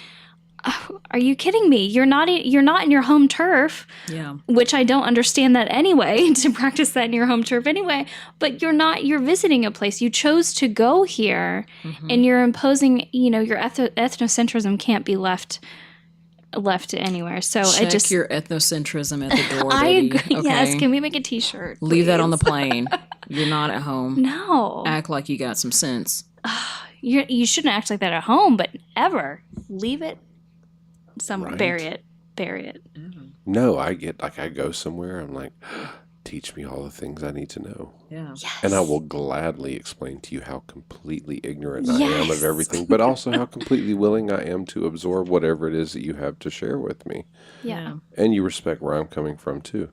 Are you kidding me? You're not in your home turf. Yeah. Which I don't understand that anyway, to practice that in your home turf anyway. But you're visiting a place. You chose to go here, and you're imposing. Your ethnocentrism can't be left anywhere. So check your ethnocentrism at the door. I baby. agree. Okay? Yes. Can we make a T-shirt? Leave please? that on the plane. You're not at home. No. Act like you got some sense. You shouldn't act like that at home, but ever leave it somewhere. Right. Bury it. No, I get like I go somewhere. I'm like, teach me all the things I need to know. Yeah. Yes. And I will gladly explain to you how completely ignorant I am of everything, but also how completely willing I am to absorb whatever it is that you have to share with me. Yeah. And you respect where I'm coming from too,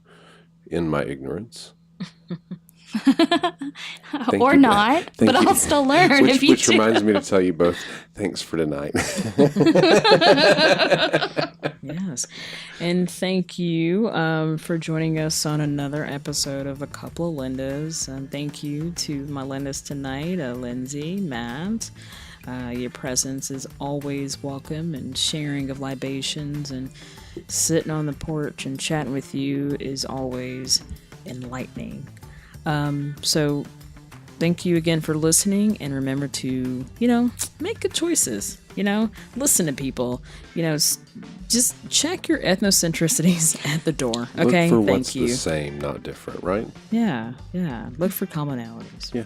in my ignorance. Or you. not, Thank but you. I'll still learn if you Which do. reminds me to tell you both, thanks for tonight. Yes. And thank you for joining us on another episode of A Couple of Lindas. And thank you to my Lindas tonight, Lindsay, Matt. Your presence is always welcome, and sharing of libations and sitting on the porch and chatting with you is always enlightening. So thank you again for listening, and remember to, make good choices, listen to people, just check your ethnocentricities at the door. Okay. Look for Thank what's you. the same, not different, right? Yeah. Look for commonalities. Yeah.